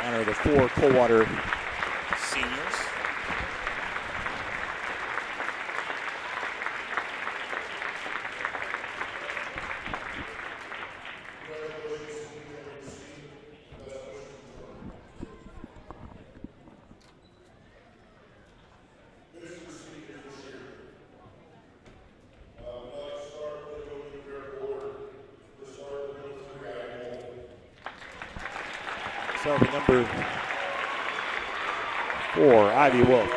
honor the 4 Coldwater seniors. So the number 4, Ivy Wolf.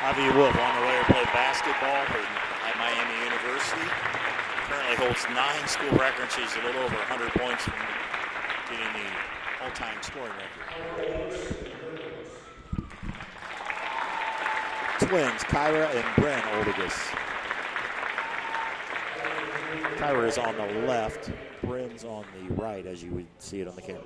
Ivy Wolf on the way to play basketball at Miami University. Currently holds 9 school records. She's a little over 100 points from getting the all-time scoring record. Twins, Kyra and Bryn Oldigus. Kyra is on the left, Bryn's on the right, as you would see it on the camera.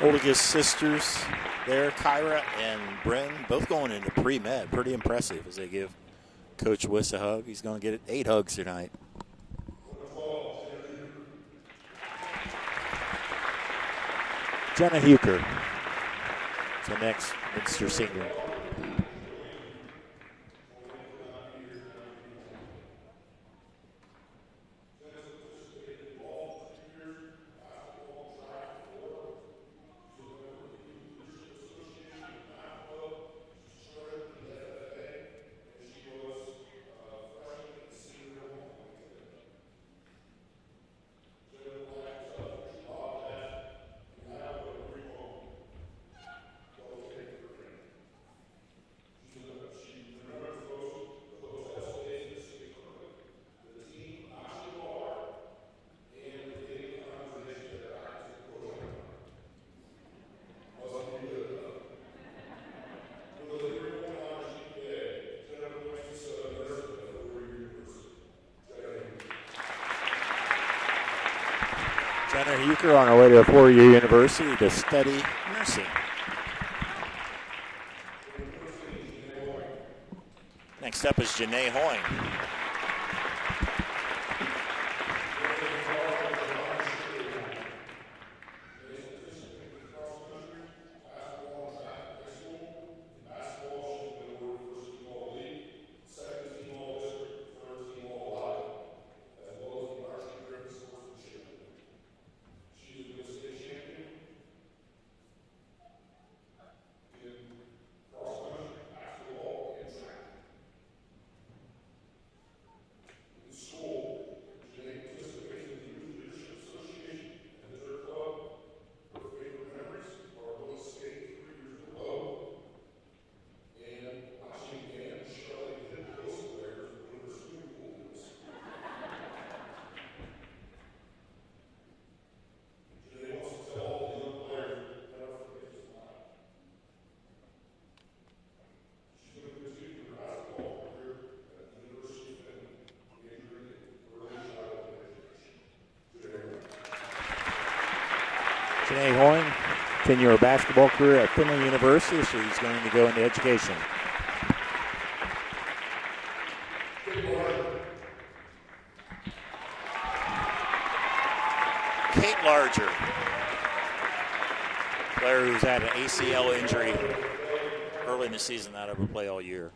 Oldigus sisters there, Kyra and Bryn, both going into pre-med. Pretty impressive as they give Coach Wiss a hug. He's going to get 8 hugs tonight. Jenna Huker, the next Minster senior. Jenna Huker on her way to a 4-year university to study nursing. Next up is Janae Hoying. Shanae Hoying, 10-year basketball career at Finley University. She's going to go into education. Kate Larger, player who's had an ACL injury early in the season, not able to play all year.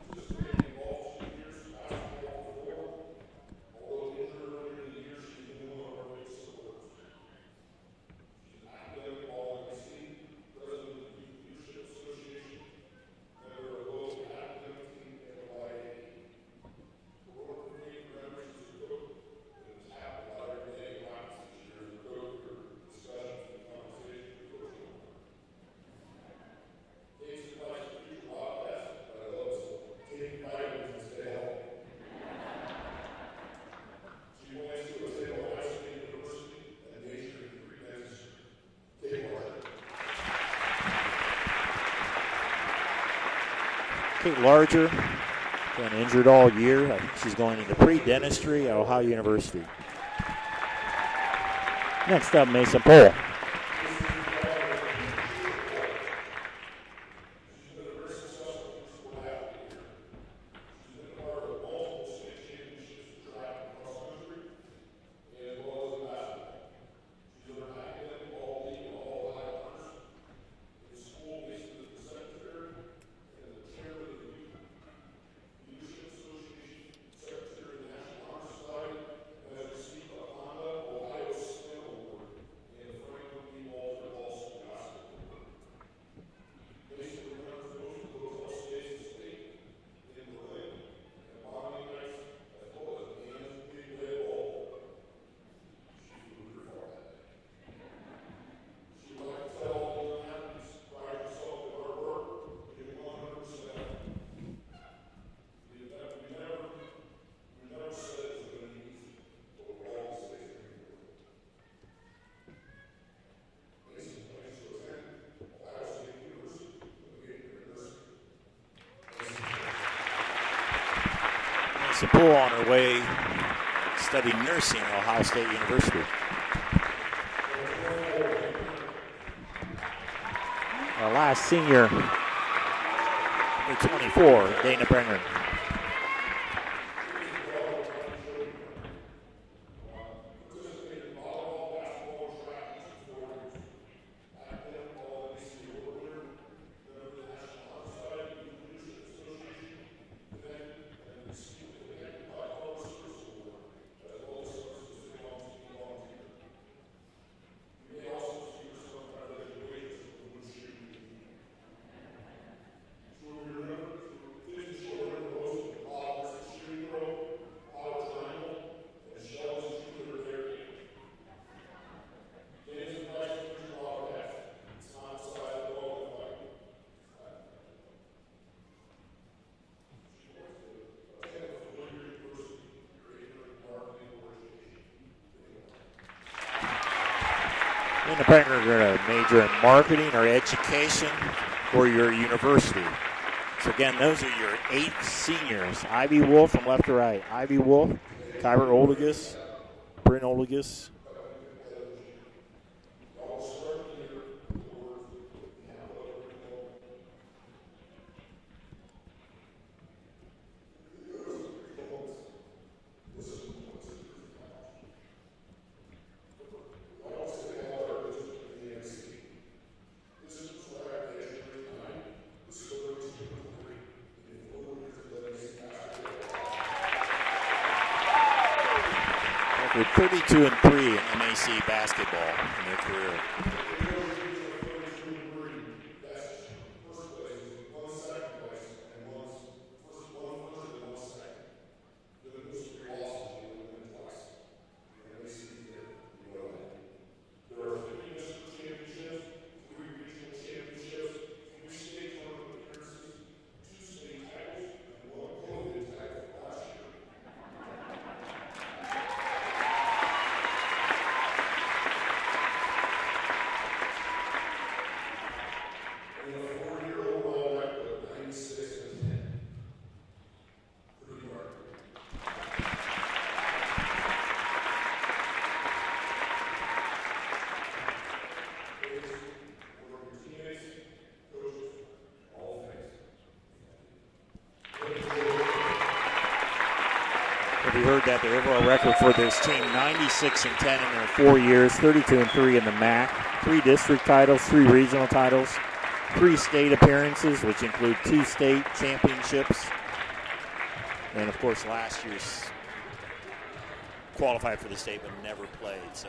Kate Larger, been injured all year. I think she's going into pre-dentistry at Ohio University. Next up, Mason Pohl. Poole on her way studying nursing at Ohio State University. Our last senior, number 24, Dana Bringer. Dana Bringer going to major in marketing or education for your university. So again, those are your 8 seniors. Ivy Wolf from left to right. Ivy Wolf, Kyra Olegus, Bryn Olegus. They're 32-3 in MAC basketball in their career. If you heard that, the overall record for this team, 96-10 in their 4 years, 32-3 in the MAC, 3 district titles, 3 regional titles, 3 state appearances, which include 2 state championships, and of course last year's qualified for the state but never played. So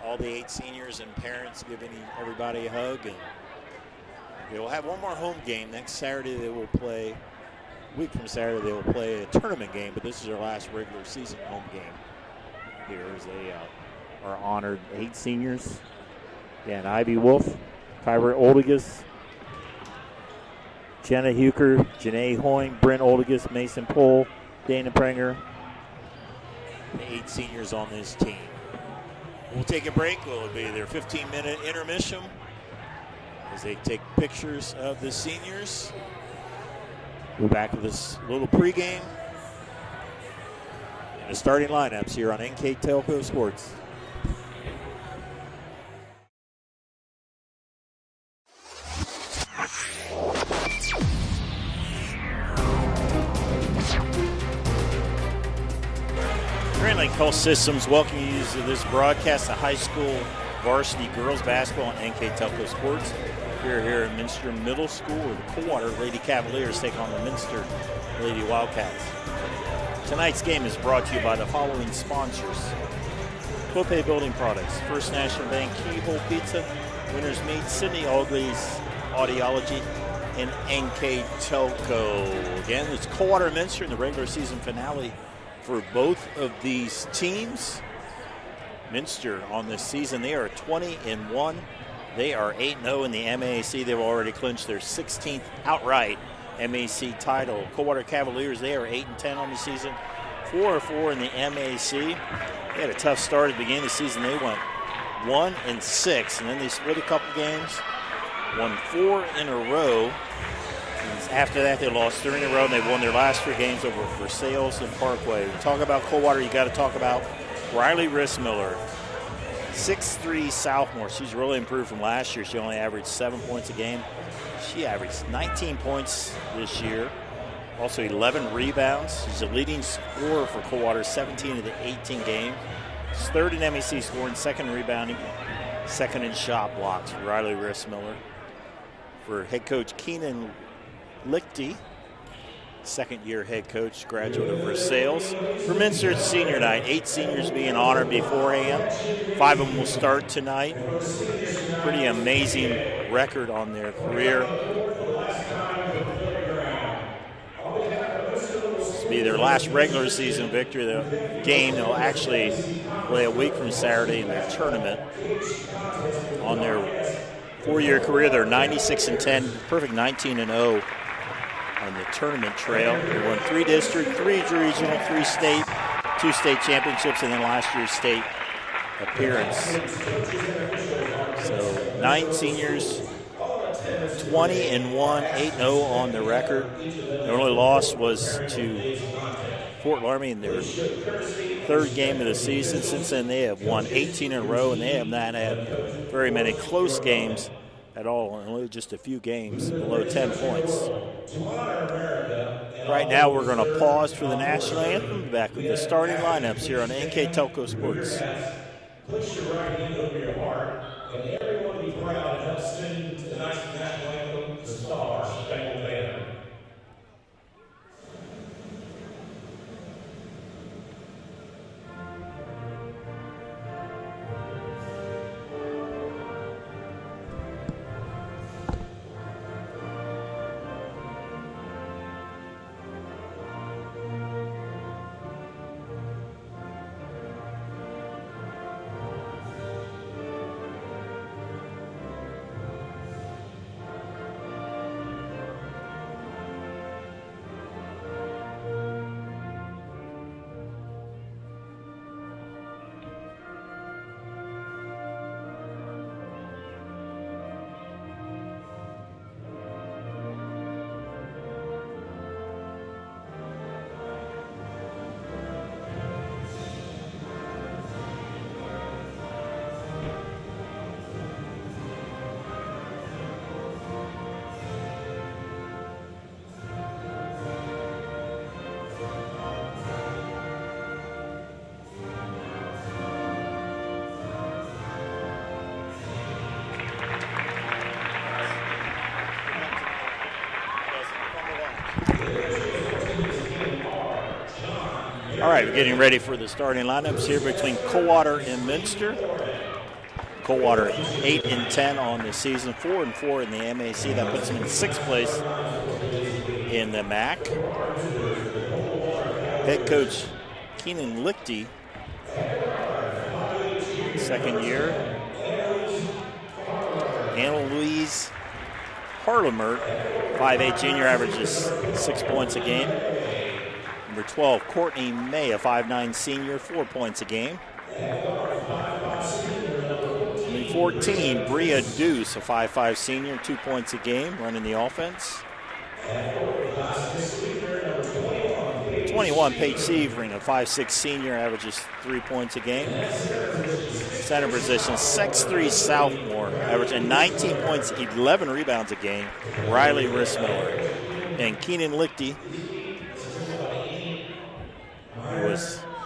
all the 8 seniors and parents giving everybody a hug, and they will have one more home game next Saturday. They will play. A week from Saturday, they will play a tournament game, but this is their last regular season home game here as they are honored 8 seniors. Again, Ivy Wolf, Kyra Oldigas, Jenna Huker, Janae Hoying, Brent Oldigas, Mason Pohl, Dana Prenger. The 8 seniors on this team. We'll take a break. It'll be their 15-minute intermission as they take pictures of the seniors. We're back with this little pregame and the starting lineups here on NKTelco Sports. Greenlink Health Systems welcome you to this broadcast of high school varsity girls basketball on NKTelco Sports. We're here at Minster Middle School, where the Coldwater Lady Cavaliers take on the Minster Lady Wildcats. Tonight's game is brought to you by the following sponsors: Clopay Building Products, First National Bank, Keyhole Pizza, Winners Meat, Sydney Augley's Audiology, and NKTelco. Again, it's Coldwater and Minster in the regular season finale for both of these teams. Minster on this season, they are 20-1. They are 8-0 in the MAC. They've already clinched their 16th outright MAC title. Coldwater Cavaliers, they are 8-10 on the season, 4-4 in the MAC. They had a tough start at the beginning of the season. They went 1-6, and then they split a couple games, won 4 in a row. And after that, they lost 3 in a row, and they won their last 3 games over Versailles and Parkway. When you talk about Coldwater, you got to talk about Riley Rissmiller. 6'3" sophomore. She's really improved from last year. She only averaged 7 points a game. She averaged 19 points this year. Also 11 rebounds. She's a leading scorer for Coldwater, 17 of the 18 games. She's 3rd in MEC scoring, 2nd in rebounding, 2nd in shot blocks. Riley Rissmiller. For head coach Keenan Lichty, 2nd-year head coach, graduate of Versailles. For Minster, it's senior night. 8 seniors being honored beforehand. 5 of them will start tonight. Pretty amazing record on their career. This will be their last regular season victory. The game, they'll actually play a week from Saturday in their tournament. On their 4-year career, they're 96-10, perfect 19-0. On the tournament trail. They won 3 district, 3 regional, 3 state, 2 state championships, and then last year's state appearance. So 9 seniors, 20-1, 8-0 on the record. Their only loss was to Fort Laramie in their 3rd game of the season. Since then, they have won 18 in a row, and they have not had very many close games at all, only just a few games below 10 points. Right now, we're going to pause for the national anthem. Back with the starting lineups here on NKTelco Sports. Push your right hand over your heart, and everyone be proud to help sing tonight's national anthem, the Star Spangled Banner. All right, we're getting ready for the starting lineups here between Coldwater and Minster. Coldwater 8-10 on the season, 4-4 in the MAC. That puts them in 6th place in the MAC. Head coach Keenan Lichty, second year. Anna Louise Harlemert, 5'8" junior, averages 6 points a game. Number 12, Courtney May, a 5'9" senior, 4 points a game. Number 14, Bria Deuce, a 5'5" senior, 2 points a game, running the offense. 21, Paige Severing, a 5'6" senior, averages 3 points a game. Center position, 6'3" sophomore, averaging 19 points, 11 rebounds a game, Riley Rissmiller. And Keenan Lichty,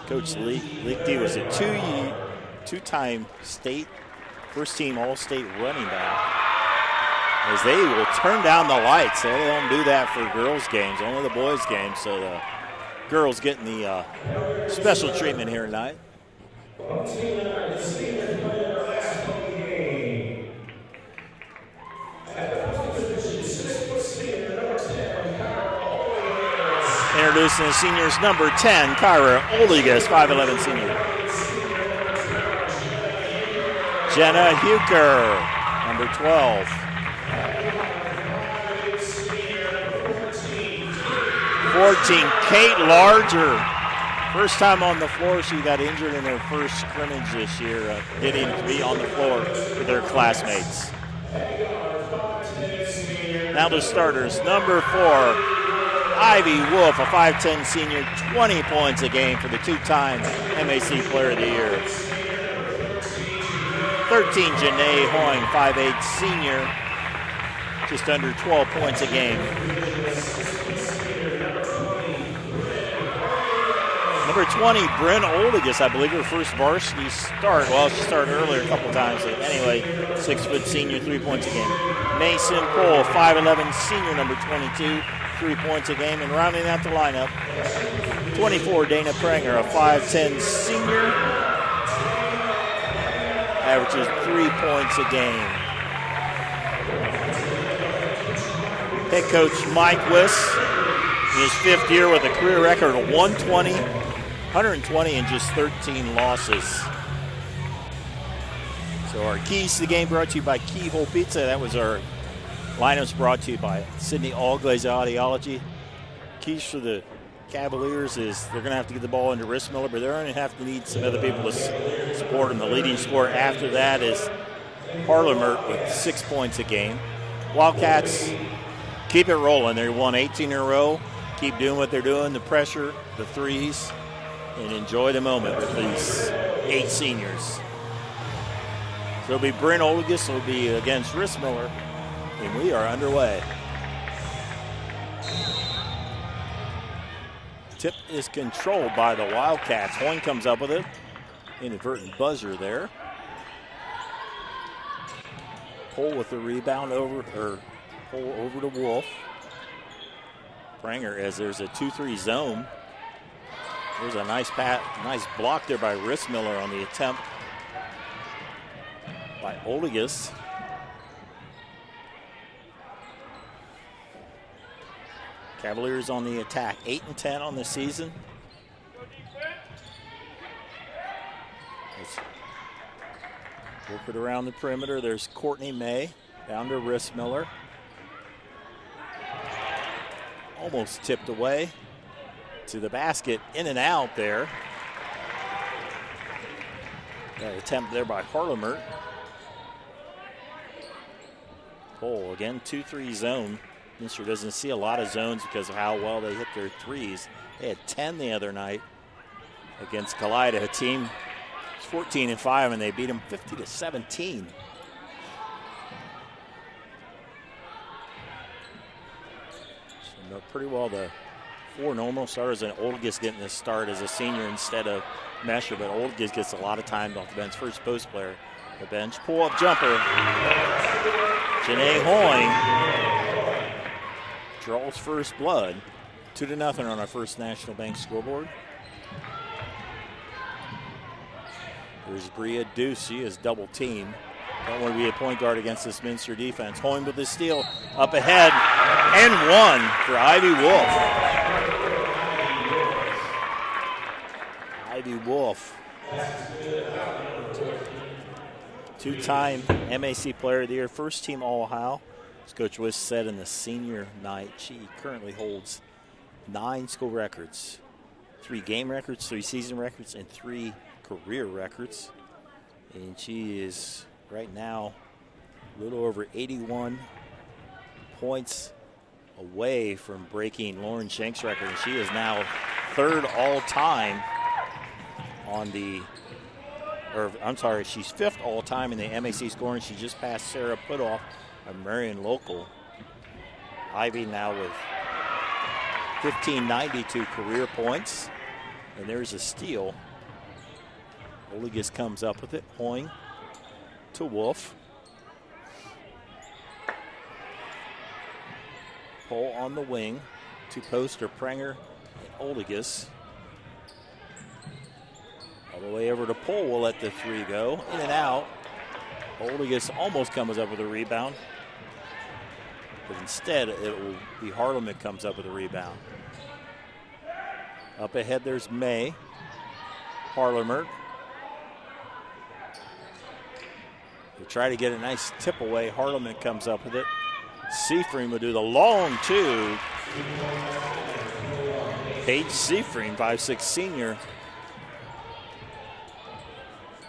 Coach Lichty was a two-time state, first-team All-State running back. As they will turn down the lights. They don't do that for girls' games, only the boys' games. So the girls getting the special treatment here tonight. Introducing the seniors, number 10, Kyra Oligas, 5'11" senior. Jenna Huker, number 12. 14, Kate Larger. First time on the floor. She got injured in her first scrimmage this year, getting to be on the floor with her classmates. Now the starters, number 4, Ivy Wolf, a 5'10" senior, 20 points a game for the two-time MAC Player of the Year. 13, Janae Hoying, 5'8" senior, just under 12 points a game. Number 20, Bryn Oldigas, I believe her first varsity start. Well, she started earlier a couple times. But anyway, 6' senior, 3 points a game. Mason Cole, 5'11" senior, number 22, 3 points a game. And rounding out the lineup, 24, Dana Pranger, a 5'10" senior, averages 3 points a game. Head coach Mike Wiss, in his 5th year with a career record of 120 and just 13 losses. So our keys to the game brought to you by Keyhole Pizza. That was our lineups brought to you by Sydney Allglaze Audiology. Keys for the Cavaliers is they're going to have to get the ball into Rissmiller, but they're going to have to need some other people to support them. The leading scorer after that is Harlemert with 6 points a game. Wildcats keep it rolling. They won 18 in a row. Keep doing what they're doing, the pressure, the threes, and enjoy the moment with these 8 seniors. So it'll be Bryn Olgus, will be against Rissmiller, and we are underway. Tip is controlled by the Wildcats. Hoying comes up with it. Inadvertent buzzer there. Pull with the rebound over to Wolf. Pranger, as there's a 2-3 zone. There's a nice block there by Rissmiller on the attempt by Oligas. Cavaliers on the attack, 8-10 on the season. Let's work it around the perimeter. There's Courtney May down to Rissmiller. Almost tipped away to the basket, in and out there. That attempt there by Harlemert. Cole again, 2-3 zone. Minster doesn't see a lot of zones because of how well they hit their threes. They had 10 the other night against Kalida, a team 14-5, and they beat them 50-17. So pretty well the 4 normal starters, and Olgas getting this start as a senior instead of Mesher, but Olgas gets a lot of time off the bench. First post player, the bench. Pull-up jumper. Janae Hoying draws first blood. 2-0 on our First National Bank scoreboard. There's Bria Deuce. She is double teamed. Don't want to be a point guard against this Minster defense. Hoying with the steal. Up ahead. And one for Ivy Wolf. Ivy Wolf. Two-time MAC Player of the Year. First team All-Ohio. As Coach Wiss said in the senior night, she currently holds 9 school records. 3 game records, 3 season records, and 3 career records. And she is right now a little over 81 points away from breaking Lauren Shank's record. And she is now 3rd all-time on the, or I'm sorry, she's 5th all-time in the MAC scoring. She just passed Sarah Putoff, a Marion local. Ivy now with 1,592 career points. And there's a steal. Oligas comes up with it. Hoying to Wolf. Pole on the wing to Poster, Prenger, and Oligas. All the way over to Pole. Will let the 3 go. In and out. Oligas almost comes up with a rebound. But instead, it will be Harlem that comes up with a rebound. Up ahead, there's May. Harlemer. They try to get a nice tip away. Harleman comes up with it. Seafreen will do the long 2. Paige Seafreen, 5'6" senior.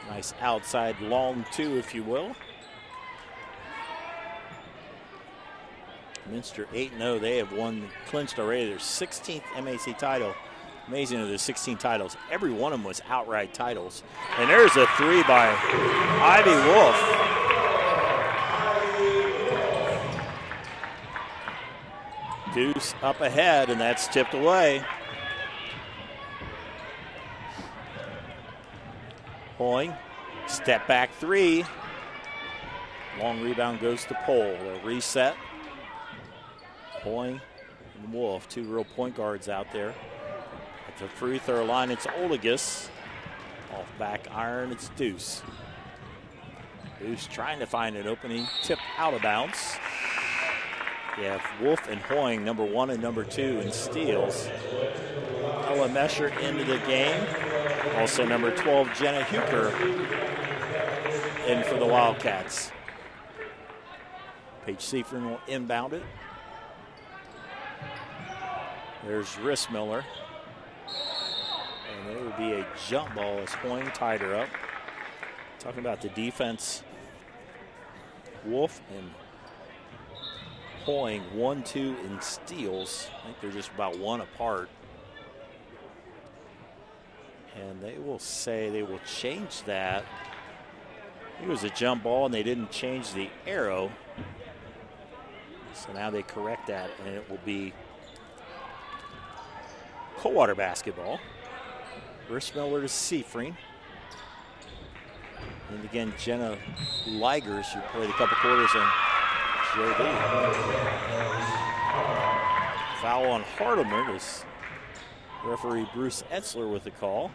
Nice outside long 2, if you will. Minster 8-0. They have clinched already their 16th MAC title. Amazing, of the 16 titles, every one of them was outright titles. And there's a 3 by Ivy Wolf. Deuce up ahead, and that's tipped away. Hoying, step back 3. Long rebound goes to Pole. They'll reset. Hoying and Wolf, 2 real point guards out there. At the free throw line, it's Oligas. Off back iron, it's Deuce. Deuce trying to find an opening. Tip out of bounds. You have Wolf and Hoying, number 1 and number 2 in steals. Ella Mesher into the game. Also number 12, Jenna Huker, in for the Wildcats. Paige Seafreen will inbound it. There's Rissmiller. And there would be a jump ball as Hoying tied her up. Talking about the defense. Wolf and Hoying 1-2 in steals. I think they're just about 1 apart. And they will say they will change that. It was a jump ball and they didn't change the arrow. So now they correct that and it will be Coldwater basketball. Rissmiller to Seafreen. And again, Jenna Ligers, who played a couple quarters in JV. Foul on Hardeman is referee Bruce Etzler with the call.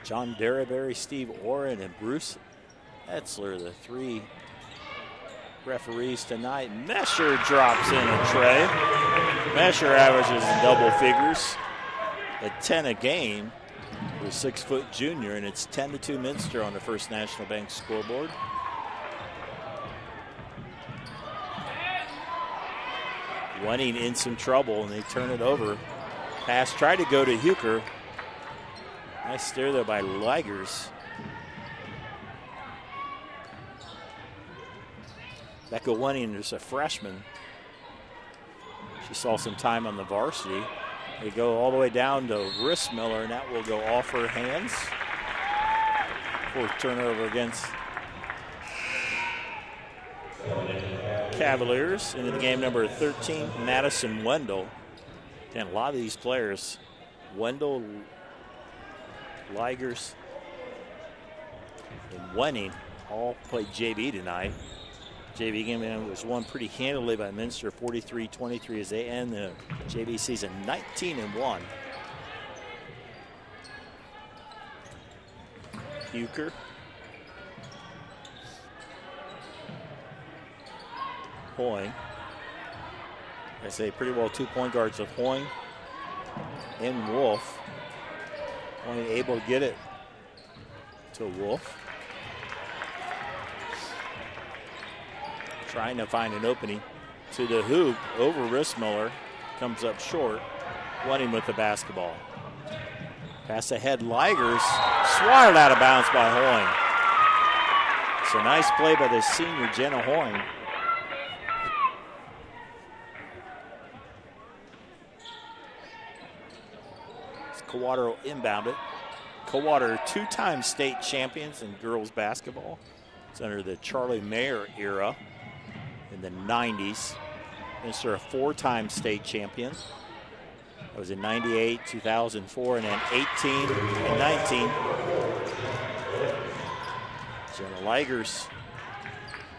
John Derryberry, Steve Oren, and Bruce Etzler, the 3 referees tonight. Mesher drops in a tray. Mesher averages in double figures at 10 a game for a 6-foot junior, and it's 10-2 Minster on the First National Bank scoreboard. Wenning in some trouble, and they turn it over. Pass tried to go to Huker. Nice steer there by Ligers. Becca Wenning is a freshman. She saw some time on the varsity. They go all the way down to Rissmiller, and that will go off her hands. 4th turnover against Cavaliers. Into the game, number 13, Madison Wendell. Again, a lot of these players, Wendell, Ligers, and Wenning, all played JV tonight. JV game was won pretty handily by Minster, 43-23, as they end the JV season 19-1. Huker. Hoying. I say pretty well 2 point guards of Hoying and Wolf. Only able to get it to Wolf. Trying to find an opening to the hoop over Rissmiller. Comes up short. Wenning with the basketball. Pass ahead, Ligers. Swatted out of bounds by Hoying. It's a nice play by the senior Jenna Hoying. Coldwater inbounded. Coldwater, 2-time state champions in girls basketball. It's under the Charlie Mayer era in the 90s. Minster, a 4-time state champion. That was in 98, 2004, and then 18 and 19. Jenna Ligers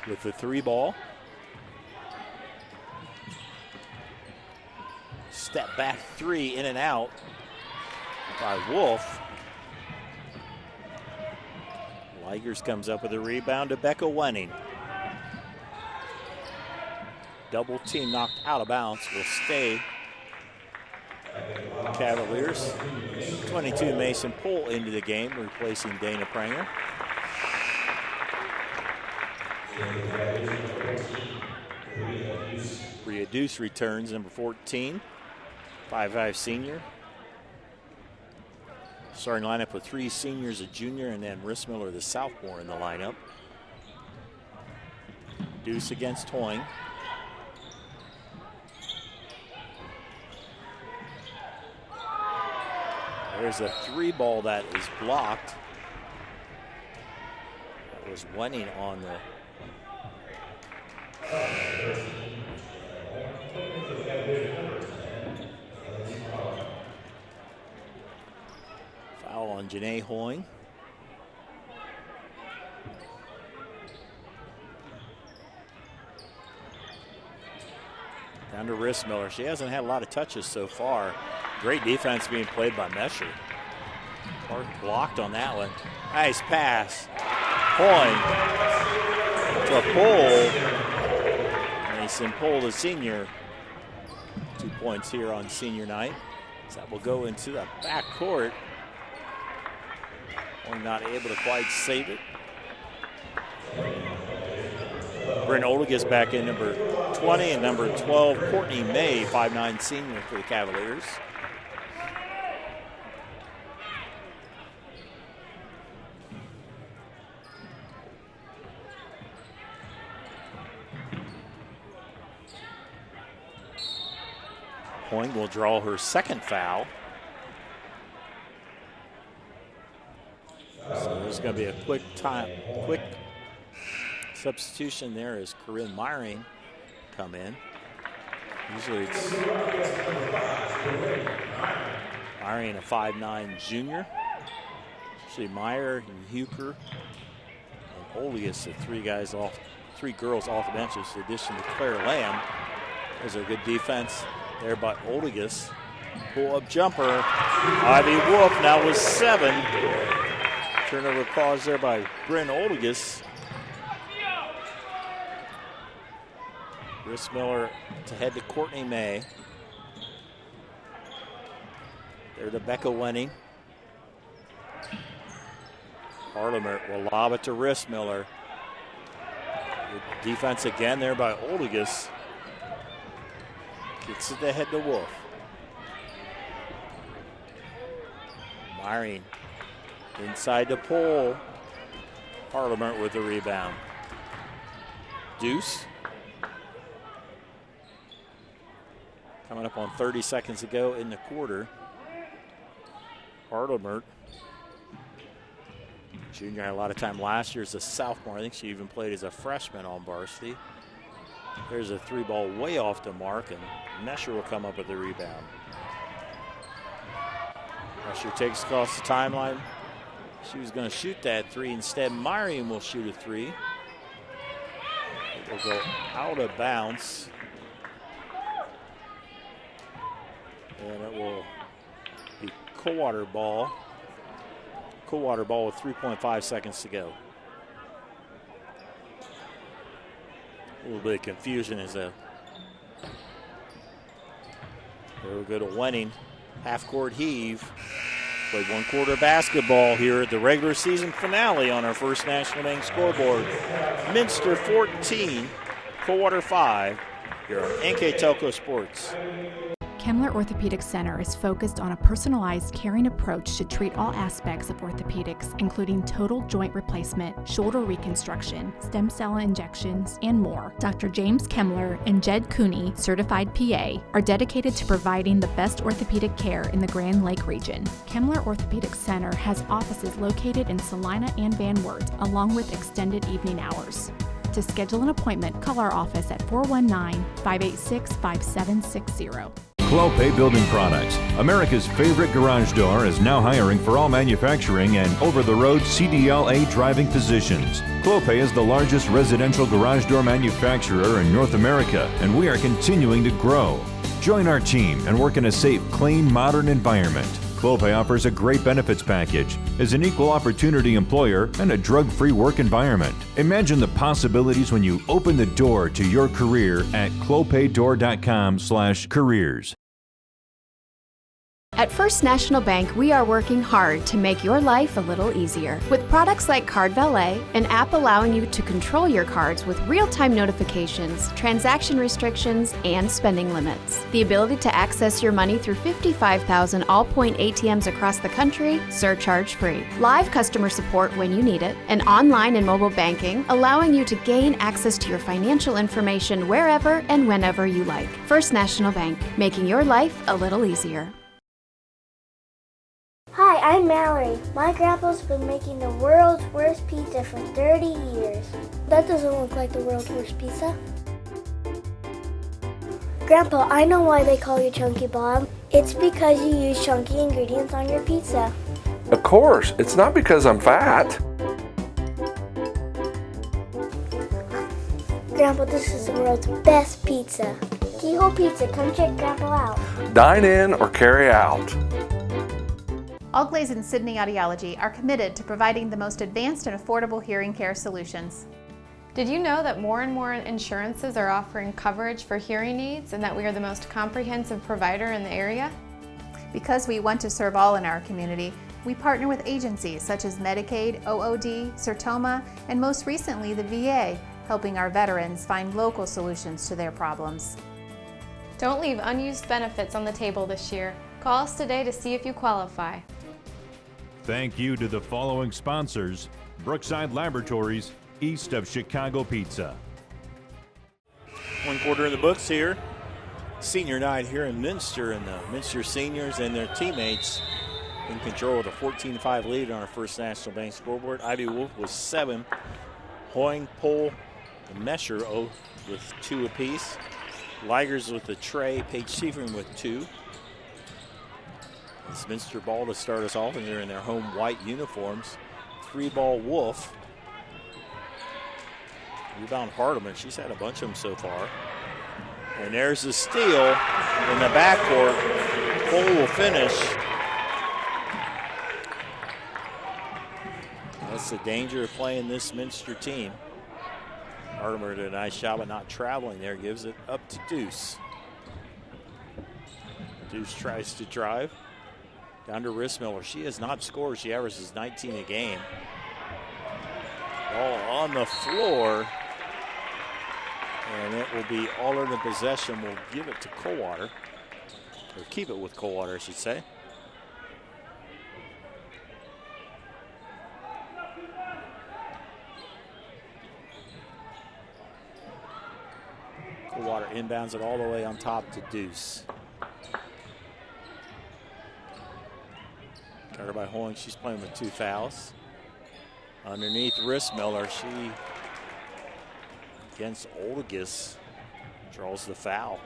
with the 3 ball. Step back 3 in and out by Wolf. Ligers comes up with a rebound to Becca Wenning. Double team knocked out of bounds. Will stay Cavaliers. 22 Mason Poole into the game, replacing Dana Pranger. Bria Deuce returns, number 14. 5'5" senior. Starting lineup with 3 seniors, a junior, and then Rissmiller, the sophomore, in the lineup. Deuce against Hoying. There's a 3 ball that is blocked. That was Wenning on the foul on Janae Hoying. Down to Rissmiller. She hasn't had a lot of touches so far. Great defense being played by Mesher. Clark blocked on that one. Nice pass. Hoying to Poole. Mason Poole, the senior. 2 points here on senior night. So that will go into the back court. Only not able to quite save it. Bryn Oldigas back in, number 20, and number 12, Courtney May, 5'9" senior for the Cavaliers. Hoying will draw her second foul. So there's going to be a quick substitution there as Corinne Myring come in. Usually it's Myring, a 5'9" junior. Usually Meyer and Huker and Olius, the 3 girls off the benches, in addition to Claire Lamb. There's a good defense there by Olius. Pull-up jumper. Ivy Wolf now with 7. Turnover caused there by Bryn Oldigas. Rissmiller to head to Courtney May. There to Becca Wenning. Harlemer will lob it to Rissmiller. Good defense again there by Oldigas. Gets it to head to Wolf. Myring inside the pole. Parliament with the rebound. Deuce. Coming up on 30 seconds to go in the quarter. Parliament. Junior had a lot of time last year as a sophomore. I think she even played as a freshman on varsity. There's a 3 ball way off the mark, and Mesher will come up with the rebound. Mesher takes across the timeline. She was going to shoot that 3. Instead, Myriam will shoot a 3. will go out of bounds. And it will be Coldwater ball. Coldwater ball with 3.5 seconds to go. A little bit of confusion as there we go to Wenning. Half-court heave. Played 1 quarter basketball here at the regular season finale on our first National Bank scoreboard. Minster 14, Coldwater 5 here on NKTelco Sports. Kemmler Orthopedic Center is focused on a personalized, caring approach to treat all aspects of orthopedics, including total joint replacement, shoulder reconstruction, stem cell injections, and more. Dr. James Kemmler and Jed Cooney, certified PA, are dedicated to providing the best orthopedic care in the Grand Lake region. Kemmler Orthopedic Center has offices located in Salina and Van Wert, along with extended evening hours. To schedule an appointment, call our office at 419-586-5760. Clopay Building Products, America's favorite garage door, is now hiring for all manufacturing and over-the-road CDLA driving positions. Clopay is the largest residential garage door manufacturer in North America, and we are continuing to grow. Join our team and work in a safe, clean, modern environment. Clopay offers a great benefits package, is an equal opportunity employer, and a drug-free work environment. Imagine the possibilities when you open the door to your career at clopaydoor.com/careers. At First National Bank, we are working hard to make your life a little easier. With products like Card Valet, an app allowing you to control your cards with real-time notifications, transaction restrictions, and spending limits. The ability to access your money through 55,000 all-point ATMs across the country, surcharge-free. Live customer support when you need it. And online and mobile banking, allowing you to gain access to your financial information wherever and whenever you like. First National Bank, making your life a little easier. Hi, I'm Mallory. My grandpa's been making the world's worst pizza for 30 years. That doesn't look like the world's worst pizza. Grandpa, I know why they call you Chunky Bob. It's because you use chunky ingredients on your pizza. Of course, it's not because I'm fat. Grandpa, this is the world's best pizza. Keyhole Pizza, come check Grandpa out. Dine in or carry out. Allglaze and Sydney Audiology are committed to providing the most advanced and affordable hearing care solutions. Did you know that more and more insurances are offering coverage for hearing aids and that we are the most comprehensive provider in the area? Because we want to serve all in our community, we partner with agencies such as Medicaid, OOD, Sertoma, and most recently the VA, helping our veterans find local solutions to their problems. Don't leave unused benefits on the table this year. Call us today to see if you qualify. Thank you to the following sponsors: Brookside Laboratories, east of Chicago Pizza. 1 quarter in the books here. Senior night here in Minster, and the Minster seniors and their teammates in control of the 14-5 lead on our first National Bank scoreboard. Ivy Wolf with 7. Hoying, Pohl, and Mesher with 2 apiece. Ligers with the tray. Paige Seifert with 2. It's Minster ball to start us off, and they're in their home white uniforms. 3-ball Wolf. Rebound Hardeman. She's had a bunch of them so far. And there's the steal in the backcourt. Pohl will finish. That's the danger of playing this Minster team. Hardeman did a nice job of not traveling there. Gives it up to Deuce. Deuce tries to drive. Down to Rissmiller. She has not scored. She averages 19 a game. Ball on the floor. And it will be all in the possession. We'll give it to Coldwater. Or keep it with Coldwater, I should say. Coldwater inbounds it all the way on top to Deuce. Got her by Hoying. She's playing with 2 fouls. Underneath Rissmiller, she, against Oldegas, draws the foul.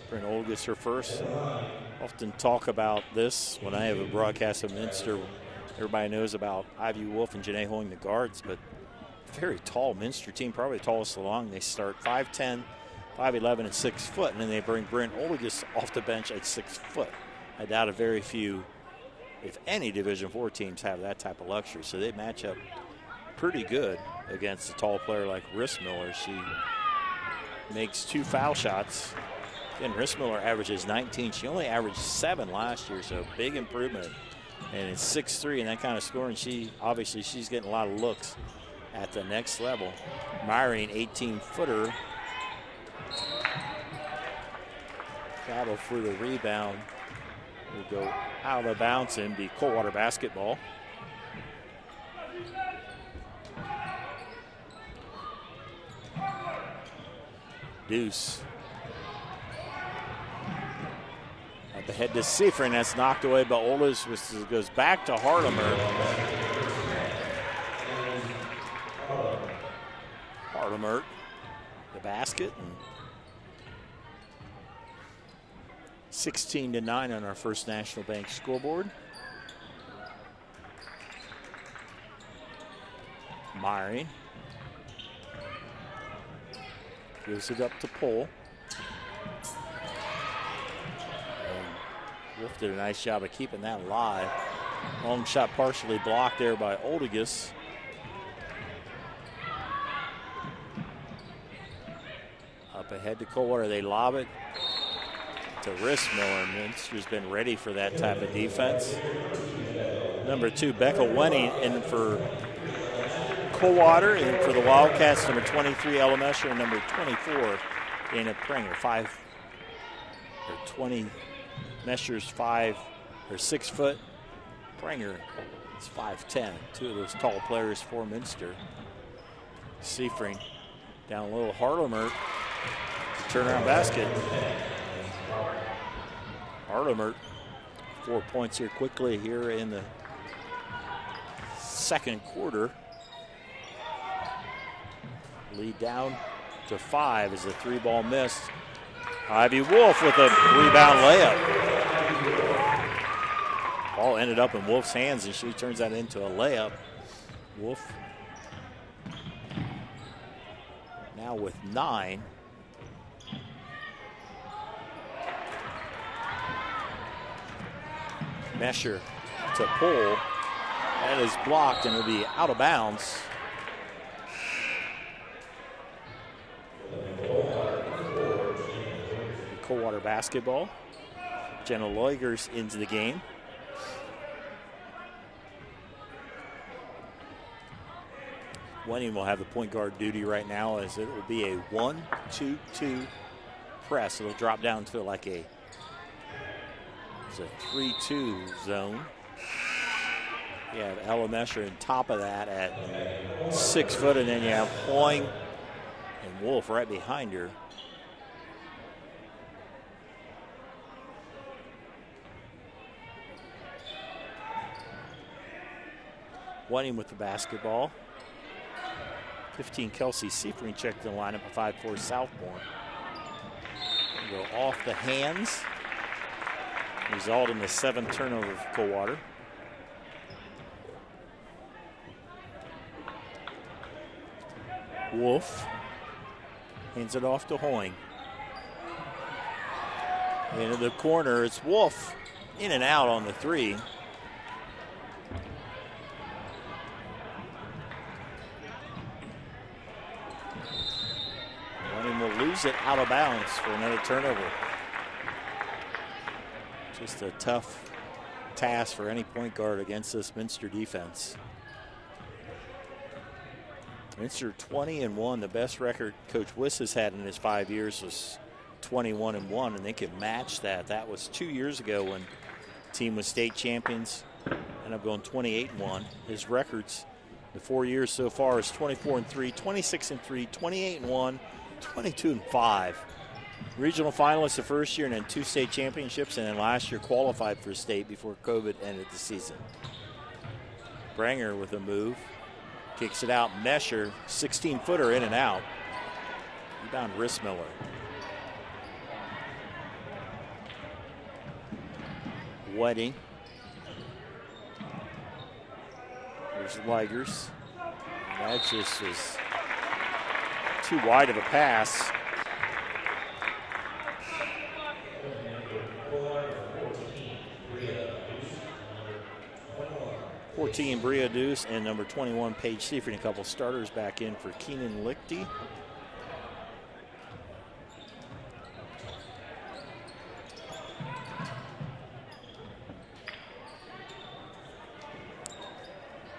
Brent Oldegas, her first. Often talk about this when I have a broadcast of Minster. Everybody knows about Ivy Wolf and Janae Hoying, the guards, but very tall Minster team, probably the tallest along. They start 5'10", 5'11", and 6 foot, and then they bring Brent Olegus off the bench at 6 foot. I doubt a very few, if any, Division IV teams have that type of luxury. So they match up pretty good against a tall player like Rissmiller. She makes 2 foul shots. Again, Rissmiller averages 19. She only averaged 7 last year, so big improvement. And it's 6'3" and that kind of scoring. She's getting a lot of looks at the next level. Myring, 18-footer. Battle for the rebound. Will go out of bounds and be Coldwater basketball. Deuce. Up ahead to Seifert, that's knocked away by Olis, which goes back to Hardemer. Hardemer, the basket. And 16-9 on our First National Bank scoreboard. Myring gives it up to Pohl. And Wolf did a nice job of keeping that alive. Long shot partially blocked there by Olegus. Up ahead to Coldwater, they lob it to Rissmiller. Minster's been ready for that type of defense. Number 2, Becca Wenning in for Coldwater, and for the Wildcats, number 23, Ella Mesher, and number 24, Dana Prenger. 20. Mesher's 6 foot. Prenger is 5'10". 2 of those tall players for Minster. Seifert down low. Hardemer, turnaround basket. Hardemer, 4 points here quickly here in the second quarter. Lead down to 5 as the 3-ball missed. Ivy Wolf with a rebound layup. Ball ended up in Wolf's hands, and she turns that into a layup. Wolf now with 9. Mesher to Pohl. That is blocked, and it'll be out of bounds. Coldwater basketball. Jenna Leugers into the game. Wenning will have the point guard duty right now, as it will be a 1-2-2 press. It'll drop down to like a 3-2 zone. You have Ella Mesher on top of that at 6 foot, and then you have Hoying and Wolf right behind her. Wenning with the basketball. 15, Kelsey Seifert checked in the lineup at 5'4", Southmore. Go off the hands. Result in the 7th turnover for Coldwater. Wolf hands it off to Hoying. Into the corner, it's Wolf in and out on the 3. Wenning will lose it out of bounds for another turnover. Just a tough task for any point guard against this Minster defense. Minster 20-1. The best record Coach Wiss has had in his 5 years was 21-1, and they could match that. That was 2 years ago when the team was state champions. Ended up going 28-1. His records the 4 years so far is 24-3, 26-3, 28-1, 22-5. Regional finalists the first year, and then 2 state championships, and then last year qualified for state before COVID ended the season. Branger with a move. Kicks it out. Mesher, 16-footer in and out. Rebound Rissmiller. Wenning. There's Leugers. That just was too wide of a pass. 14, Bria Deuce, and number 21, Paige Seifert. A couple starters back in for Keenan Lichty.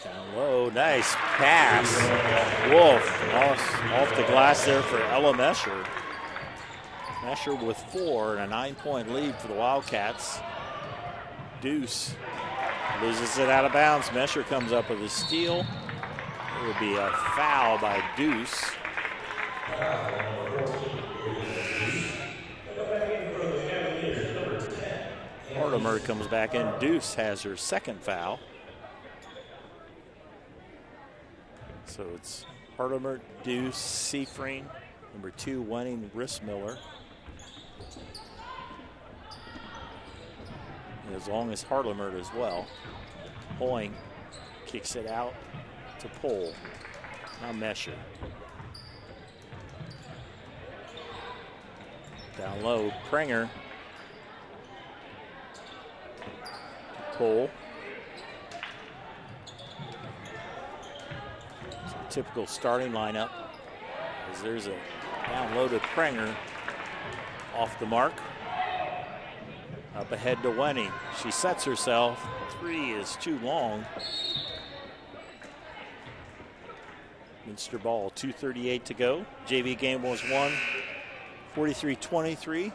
Down low, nice pass. Wolf off the glass there for Ella Mesher. Mesher with 4 and a 9-point lead for the Wildcats. Deuce loses it out of bounds. Mesher comes up with a steal. It would be a foul by Deuce. Hardimer comes back in. Deuce has her second foul. So it's Hardimer, Deuce, Seafreen, number 2, Wenning, Rissmiller. As long as Hardimer as well. Hoying kicks it out to Pohl. Now Mesher. Down low, Prenger. Pohl. Typical starting lineup, as there's a down low to Prenger, off the mark, up ahead to Wenning. She sets herself, 3 is too long. Minster ball, 2:38 to go. JV game was won, 43-23.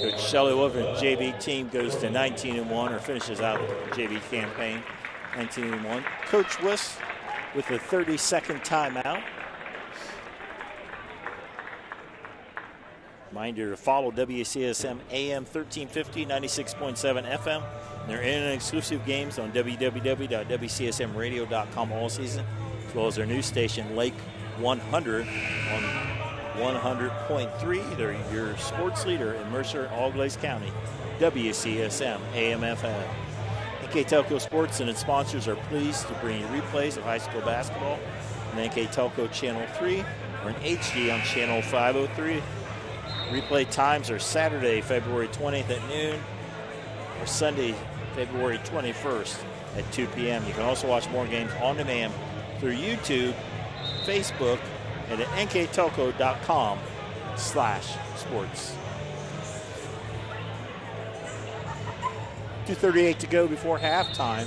Coach Shelley Wolf and JV team goes to 19-1, or finishes out the JV campaign, 19-1. Coach Wiss with a 30-second timeout. Reminder to follow WCSM AM 1350, 96.7 FM. And their internet exclusive games on www.wcsmradio.com all season, as well as their new station, Lake 100 on 100.3. They're your sports leader in Mercer and All-Glaze County, WCSM AM FM. NKTelco Sports and its sponsors are pleased to bring you replays of high school basketball on NKTelco Channel 3 or in HD on Channel 503. Replay times are Saturday, February 20th at noon, or Sunday, February 21st at 2 p.m. You can also watch more games on demand through YouTube, Facebook, and at nktelco.com/sports. 2:38 to go before halftime.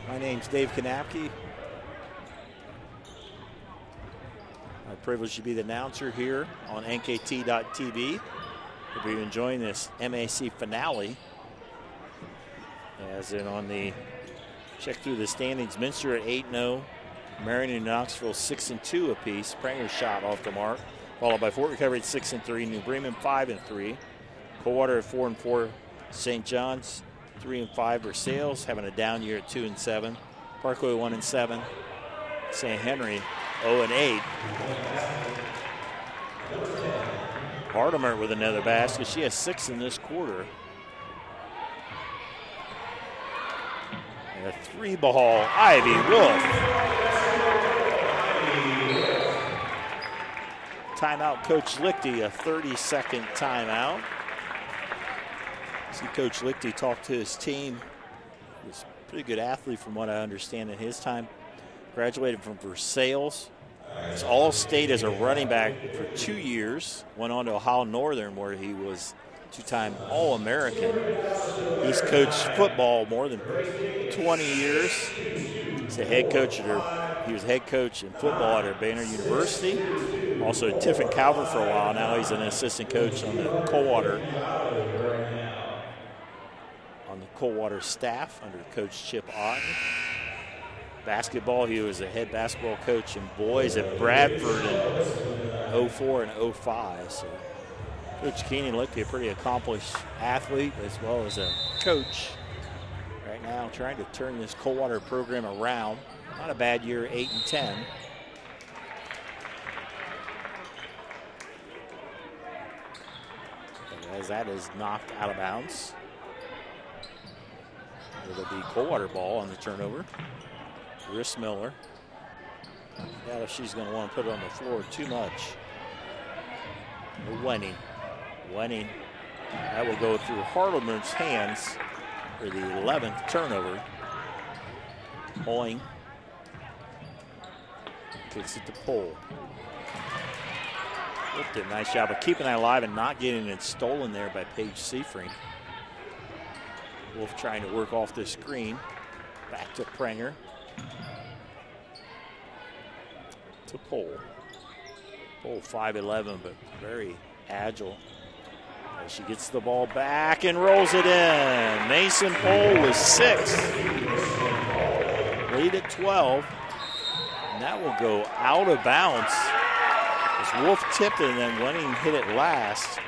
My name's Dave Kanapke. My privilege to be the announcer here on NKT.TV. Hope you're enjoying this MAC finale. As in on the check through the standings, Minster at 8-0, Marion and Knoxville 6-2 apiece. Prenger shot off the mark, followed by Fort Recovery at 6-3, New Bremen 5-3, Coldwater at 4-4. St. John's 3-5. Versailles having a down year at 2-7. Parkway 1-7. St. Henry 0-8. Hardimer with another basket. She has 6 in this quarter. And a 3-ball, Ivy Wolf. Timeout, Coach Lichty, a 30-second timeout. See Coach Lichty talk to his team. He was a pretty good athlete from what I understand in his time. Graduated from Versailles. Was All-State as a running back for 2 years. Went on to Ohio Northern where he was 2-time All-American. He's coached football more than 20 years. He's a head coach he was head coach in football at Urbana University. Also at Tiffin Calvert for a while. Now he's an assistant coach on the Coldwater staff under Coach Chip Otten. Basketball, he was a head basketball coach in boys at Bradford in 04 and 05. So Coach Keenan Lichty, a pretty accomplished athlete as well as a coach. Right now trying to turn this Coldwater program around. Not a bad year, 8-10. As that is knocked out of bounds. It'll be Coldwater ball on the turnover. Rissmiller Doubt if she's going to want to put it on the floor too much. Wenning. That will go through Harleman's hands for the 11th turnover. Hoying kicks it to Pole. Wolf did a nice job of keeping that alive and not getting it stolen there by Paige Seifring. Wolf trying to work off the screen. Back to Prenger. To Pole. Pole 5'11", but very agile. As she gets the ball back and rolls it in. Mason Pole with 6. Lead at 12. And that will go out of bounds. As Wolf tipped it and then Wenning hit it last.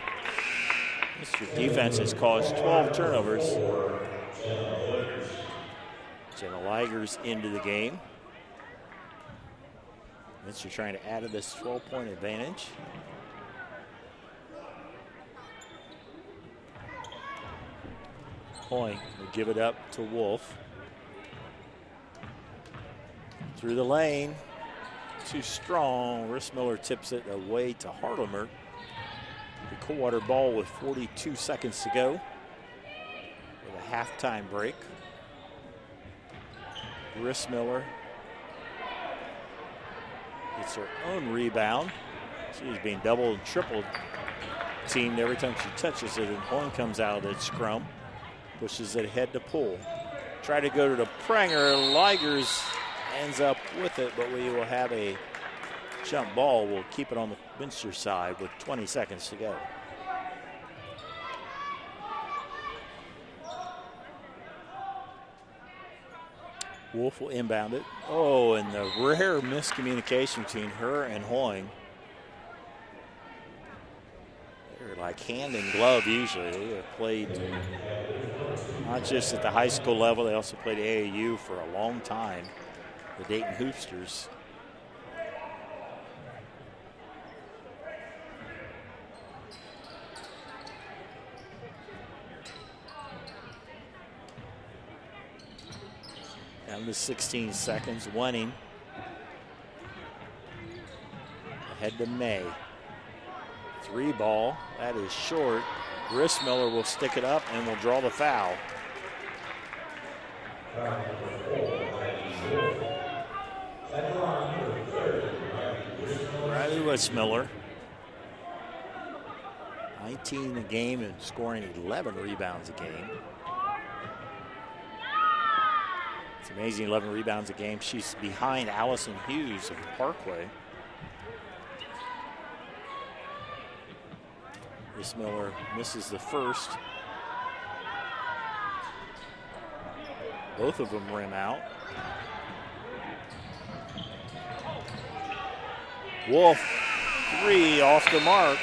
Mr. Defense has caused 12 turnovers. Jenna Ligers into the game. Minster trying to add to this 12-point advantage. Point will give it up to Wolf. Through the lane. Too strong. Rissmiller tips it away to Harlemer. The Coldwater ball with 42 seconds to go. With a halftime break. Rissmiller gets her own rebound. She's being doubled and tripled teamed every time she touches it, and Horn comes out of the scrum, pushes it ahead to Poole. Try to go to the Prenger. Ligers ends up with it, but we will have a jump ball. We'll keep it on the Minster side with 20 seconds to go. Wolf will inbound it. Oh, and the rare miscommunication between her and Hoying. They're like hand in glove usually. They have played not just at the high school level, they also played AAU for a long time, the Dayton Hoopsters. Down to 16 seconds, Wenning. Ahead to May. 3 ball, that is short. Rissmiller will stick it up and will draw the foul. Riley Rissmiller. 19 a game and scoring 11 rebounds a game. It's amazing, 11 rebounds a game. She's behind Allison Hughes of Parkway. Rissmiller misses the first. Both of them rim out. Wolf, 3 off the mark.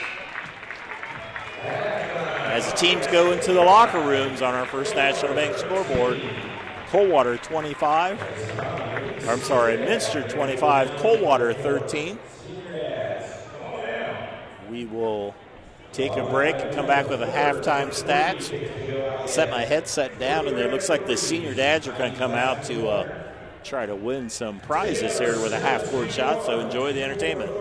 As the teams go into the locker rooms on our First National Bank scoreboard, Coldwater 25. I'm sorry, Minster 25, Coldwater 13. We will take a break and come back with a halftime stats. Set my headset down, and it looks like the senior dads are going to come out to try to win some prizes here with a half-court shot, so enjoy the entertainment.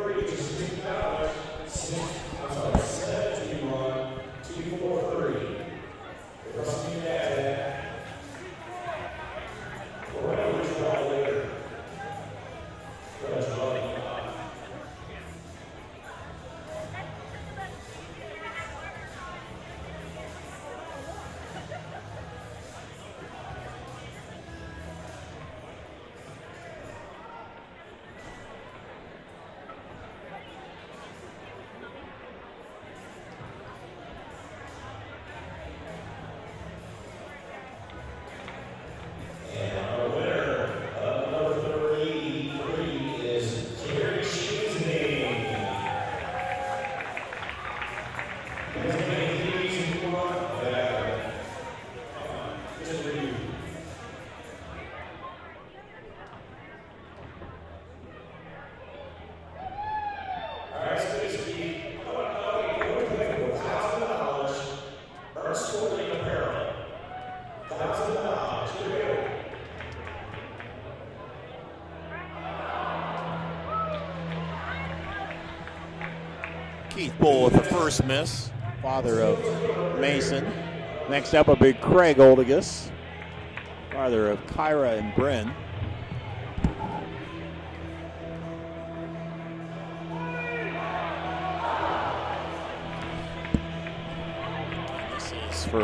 And our winner of number 33 is Keith Bull with the first miss, father of Mason. Next up will be Craig Oldigus, father of Kyra and Bryn. This is for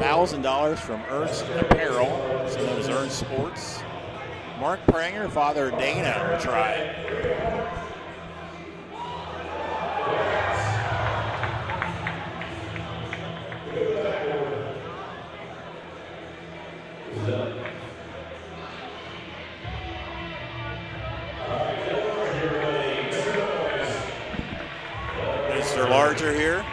$1,000 from Ernst Apparel, also known as Ernst Sports. Mark Pranger, father of Dana, will try it. Mr. Larger here.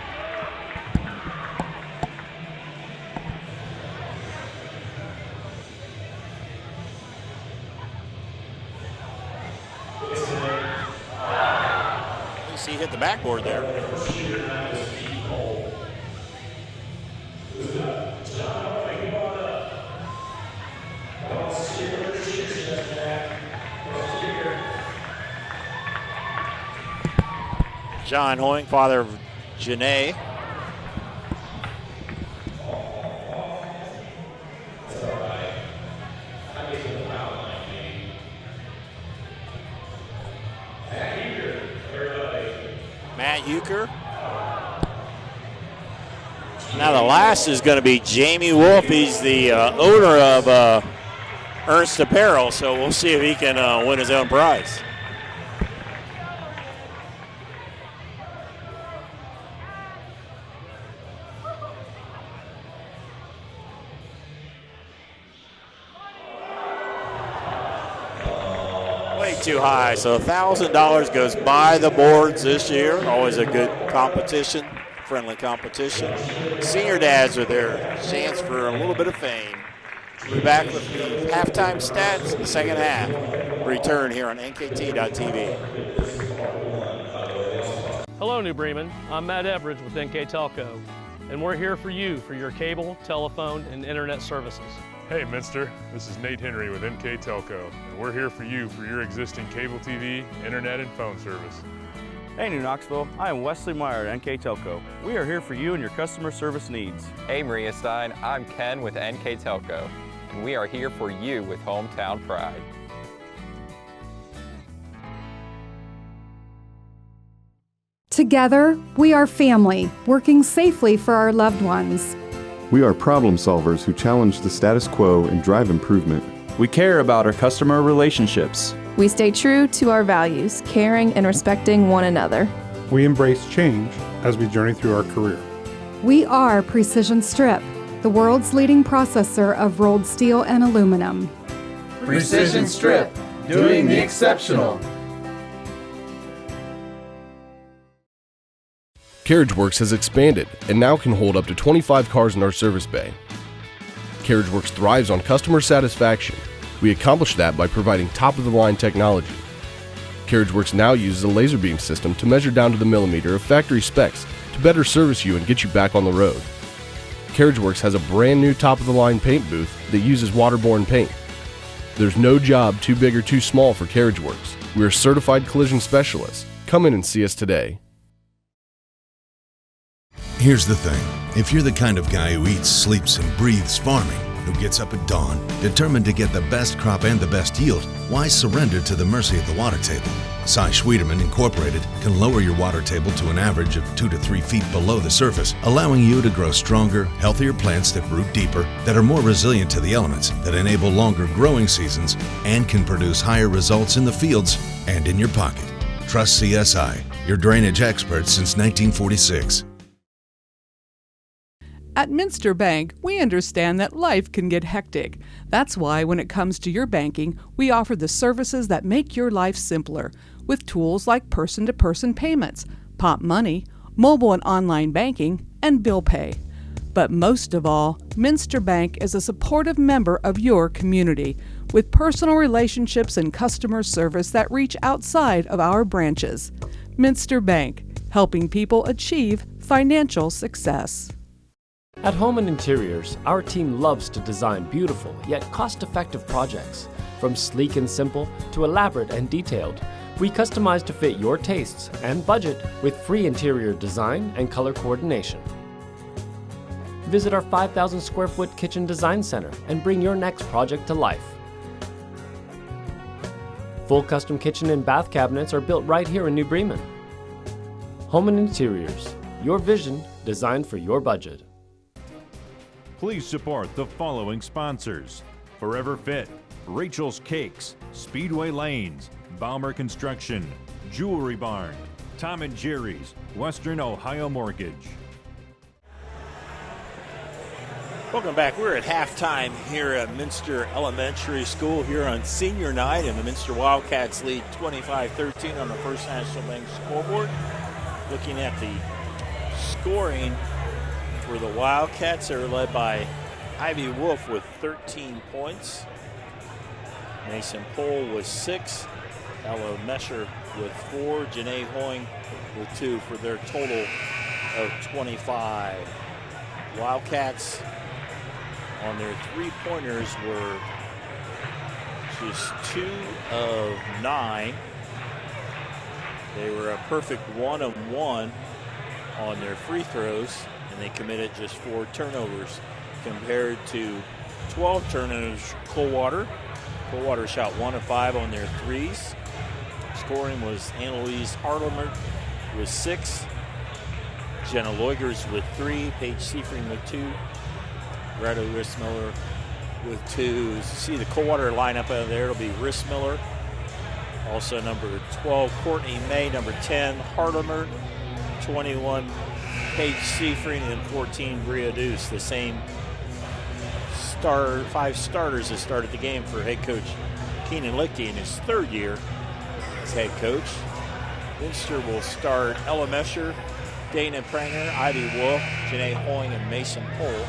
At least he hit the backboard there. John Hoying, father of Janae. Matt Euchre. Now the last is going to be Jamie Wolf. He's the owner of Ernst Apparel, so we'll see if he can win his own prize. Too high, so $1,000 goes by the boards this year. Always a good competition, friendly competition. Senior dads are their chance for a little bit of fame. We'll be back with the halftime stats in the second half. Return here on NKT.TV. Hello, New Bremen. I'm Matt Everidge with NKTelco, and we're here for you for your cable, telephone, and internet services. Hey Minster, this is Nate Henry with NKTelco, and we're here for you for your existing cable TV, internet, and phone service. Hey New Knoxville, I am Wesley Meyer at NKTelco. We are here for you and your customer service needs. Hey Maria Stein, I'm Ken with NKTelco, and we are here for you with hometown pride. Together, we are family, working safely for our loved ones. We are problem solvers who challenge the status quo and drive improvement. We care about our customer relationships. We stay true to our values, caring and respecting one another. We embrace change as we journey through our career. We are Precision Strip, the world's leading processor of rolled steel and aluminum. Precision Strip, doing the exceptional. CarriageWorks has expanded and now can hold up to 25 cars in our service bay. CarriageWorks thrives on customer satisfaction. We accomplish that by providing top-of-the-line technology. CarriageWorks now uses a laser beam system to measure down to the millimeter of factory specs to better service you and get you back on the road. CarriageWorks has a brand new top-of-the-line paint booth that uses waterborne paint. There's no job too big or too small for CarriageWorks. We are certified collision specialists. Come in and see us today. Here's the thing. If you're the kind of guy who eats, sleeps, and breathes farming, who gets up at dawn, determined to get the best crop and the best yield, why surrender to the mercy of the water table? Cy Schwiederman Incorporated can lower your water table to an average of 2 to 3 feet below the surface, allowing you to grow stronger, healthier plants that root deeper, that are more resilient to the elements, that enable longer growing seasons, and can produce higher results in the fields and in your pocket. Trust CSI, your drainage experts since 1946. At Minster Bank, we understand that life can get hectic. That's why when it comes to your banking, we offer the services that make your life simpler, with tools like person-to-person payments, Pop Money, mobile and online banking, and bill pay. But most of all, Minster Bank is a supportive member of your community, with personal relationships and customer service that reach outside of our branches. Minster Bank, helping people achieve financial success. At Home and Interiors, our team loves to design beautiful yet cost-effective projects. From sleek and simple to elaborate and detailed, We customize to fit your tastes and budget with free interior design and color coordination. Visit our 5,000 square foot kitchen design center and bring your next project to life. Full custom kitchen and bath cabinets are built right here in New Bremen. Home and Interiors, your vision designed for your budget. Please support the following sponsors: Forever Fit, Rachel's Cakes, Speedway Lanes, Balmer Construction, Jewelry Barn, Tom and Jerry's, Western Ohio Mortgage. Welcome back. We're at halftime here at Minster Elementary School here on senior night, and the Minster Wildcats lead 25-13 on the First National Bank scoreboard. Looking at the scoring for the Wildcats, they're led by Ivy Wolf with 13 points. Mason Pohl with 6. Ella Mesher with 4. Janae Hoying with 2 for their total of 25. Wildcats on their three-pointers were just 2 of 9. They were a perfect 1 of 1 on their free throws, and they committed just 4 turnovers compared to 12 turnovers Coldwater. Coldwater shot 1 of 5 on their threes. Scoring was Annalise Harlemer with 6. Jenna Leugers with 3. Paige Seifring with 2. Greta Rissmiller with 2. As you see the Coldwater lineup out there, it'll be Rissmiller. Also number 12, Courtney May. Number 10, Harlemer. 21, Paige Seifring. And 14, Bria Deuce. The same 5 starters that started the game for head coach Keenan Lichty in his 3rd year as head coach. Minster will start Ella Mesher, Dana Pranger, Ivy Wolf, Janae Hoying, and Mason Pohl.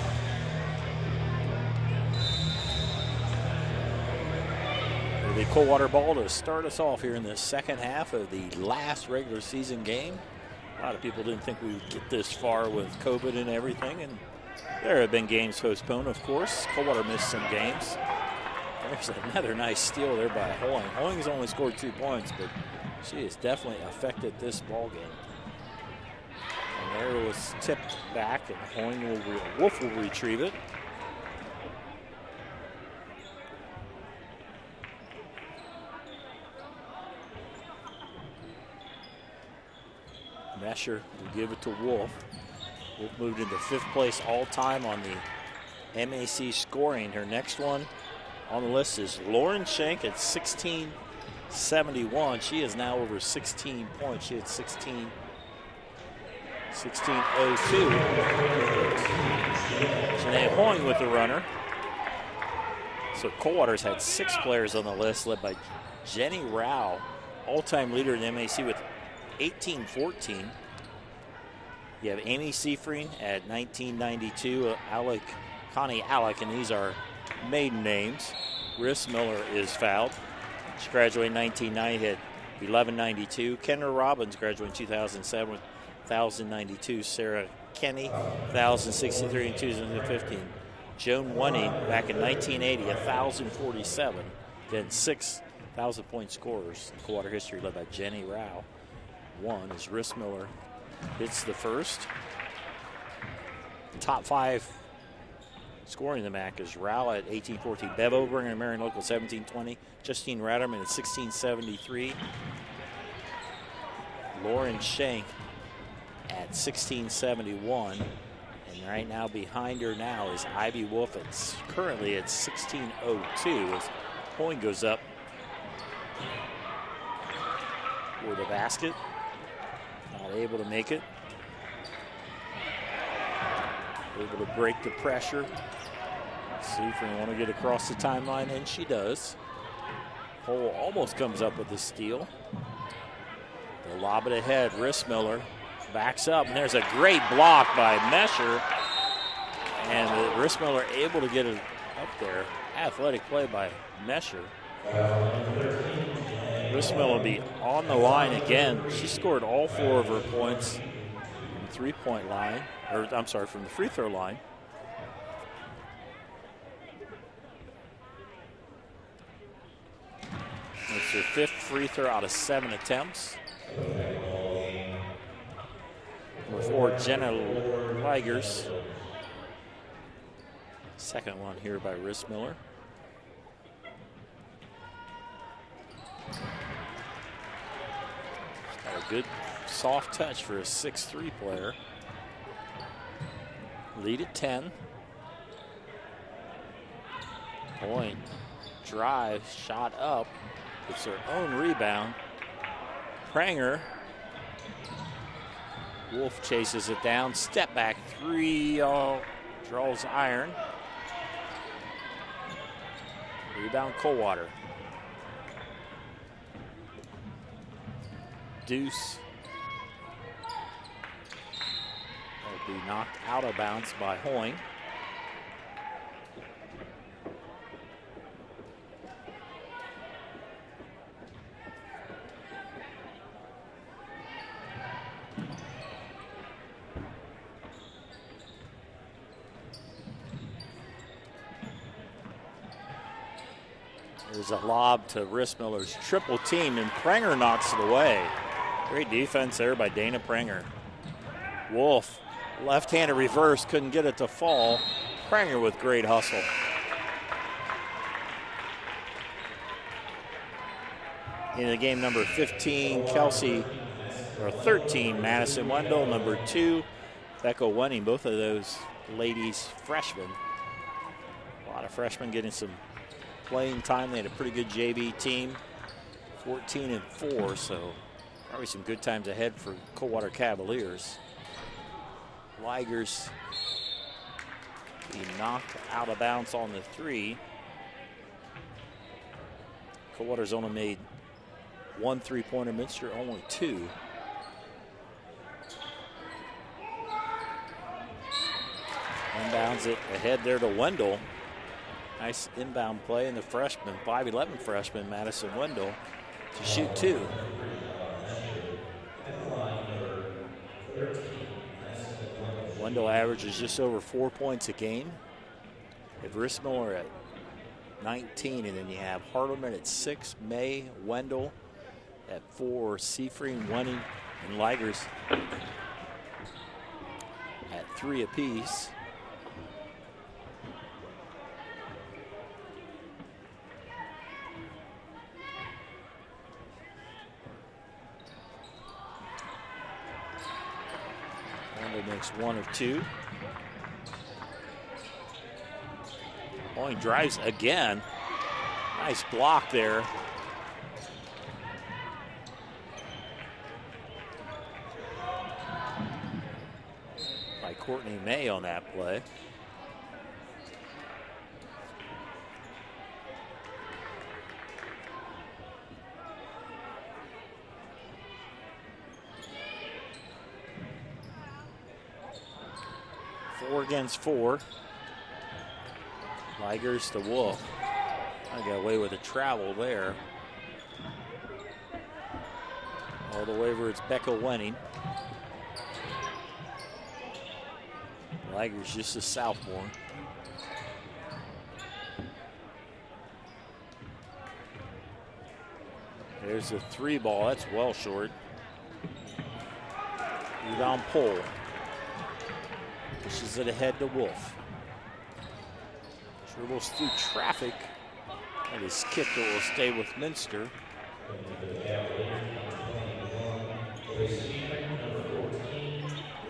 The Coldwater ball to start us off here in the second half of the last regular season game. A lot of people didn't think we would get this far with COVID and everything, and there have been games postponed, of course. Coldwater missed some games. There's another nice steal there by Hoying. Hoying's only scored 2 points, but she has definitely affected this ball game. And there it was tipped back, and Wolf will retrieve it. Mesher will give it to Wolf. Wolf moved into 5th place all-time on the MAC scoring. Her next one on the list is Lauren Shank at 1671. She is now over 16 points. She had 16:02. Janae Hoying with the runner. So Coldwater's had 6 players on the list, led by Jenny Rao, all-time leader in MAC with 18-14. You have Amy Seifring at 1992, Connie Alec, and these are maiden names. Riss Miller is fouled. She graduated in 1990, had 1192. Kendra Robbins graduated in 2007 with 1,092. Sarah Kenny, 1,063 in 2015. Joan Wenning back in 1980, 1,047. Then 6 1,000-point scorers in Coldwater history, led by Jenny Rao. 1 is Riss Miller hits the first. Top 5 scoring in the MAC is Rao at 1814. Bev Oberg and Marion Local 1720. Justine Ratterman at 1673. Lauren Shank at 1671. And right now behind her now is Ivy Wolf. It's currently at 1602 as Hoying goes up for the basket. Not able to make it. Able to break the pressure. See if we want to get across the timeline, and she does. Pohl almost comes up with the steal. They'll lob it ahead. Riss Miller backs up, and there's a great block by Mesher. And Riss Miller able to get it up there. Athletic play by Mesher. Riss Miller will be on the line again. She scored all 4 of her points from the three-point line, or I'm sorry, from the free throw line. Let's It's her 5th free throw out of 7 attempts. Number 4, Jenna Ligers. Second one here by Rissmiller. Got a good soft touch for a 6'3" player. Lead at 10. Point, drive, shot up. It's her own rebound. Pranger. Wolf chases it down. Step back 3. Draws iron. Rebound Coldwater. Deuce. Will be knocked out of bounds by Hoying. There's a lob to Rissmiller's triple team, and Pranger knocks it away. Great defense there by Dana Pranger. Wolf, left-handed reverse, couldn't get it to fall. Pranger with great hustle. In the game, number 15, Kelsey, or 13, Madison Wendell. Number 2, Becca Wenning. Both of those ladies freshmen. A lot of freshmen getting some playing time. They had a pretty good JV team, 14-4, so probably some good times ahead for Coldwater Cavaliers. Ligers be knocked out of bounds on the 3. Coldwater's only made 1 3-pointer, Minster only 2. Inbounds it ahead there to Wendell. Nice inbound play, and the freshman, 5'11" freshman, Madison Wendell, to shoot 2. Wendell averages just over 4 points a game. If Rissmiller at 19, and then you have Hardeman at 6, May, Wendell at 4, Seafreen, Wenning, and Ligers at 3 apiece. Makes 1 of 2. Hoying drives again. Nice block there. By Courtney May on that play. Against 4. Ligers to Wolf. I got away with a travel there. All the way where it's Becca Wenning. Ligers just a sophomore. There's a 3 ball. That's well short. Rebound pull. Pushes it ahead to Wolf. Dribbles through traffic. And is kicked. It will stay with Minster.